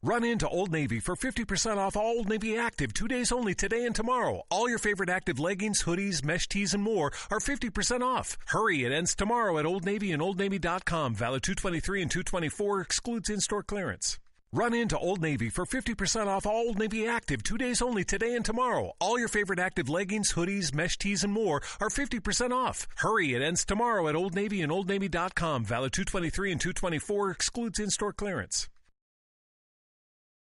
Run into Old Navy for 50% off all Old Navy Active 2 days only today and tomorrow. All your favorite Active leggings, hoodies, mesh tees, and more are 50% off. Hurry, it ends tomorrow at Old Navy and OldNavy.com. Valid 2/23 and 2/24, excludes in-store clearance. Run into Old Navy for 50% off all Old Navy Active 2 days only today and tomorrow. All your favorite Active leggings, hoodies, mesh tees, and more are 50% off. Hurry, it ends tomorrow at Old Navy and OldNavy.com. Valid 2/23 and 2/24, excludes in-store clearance.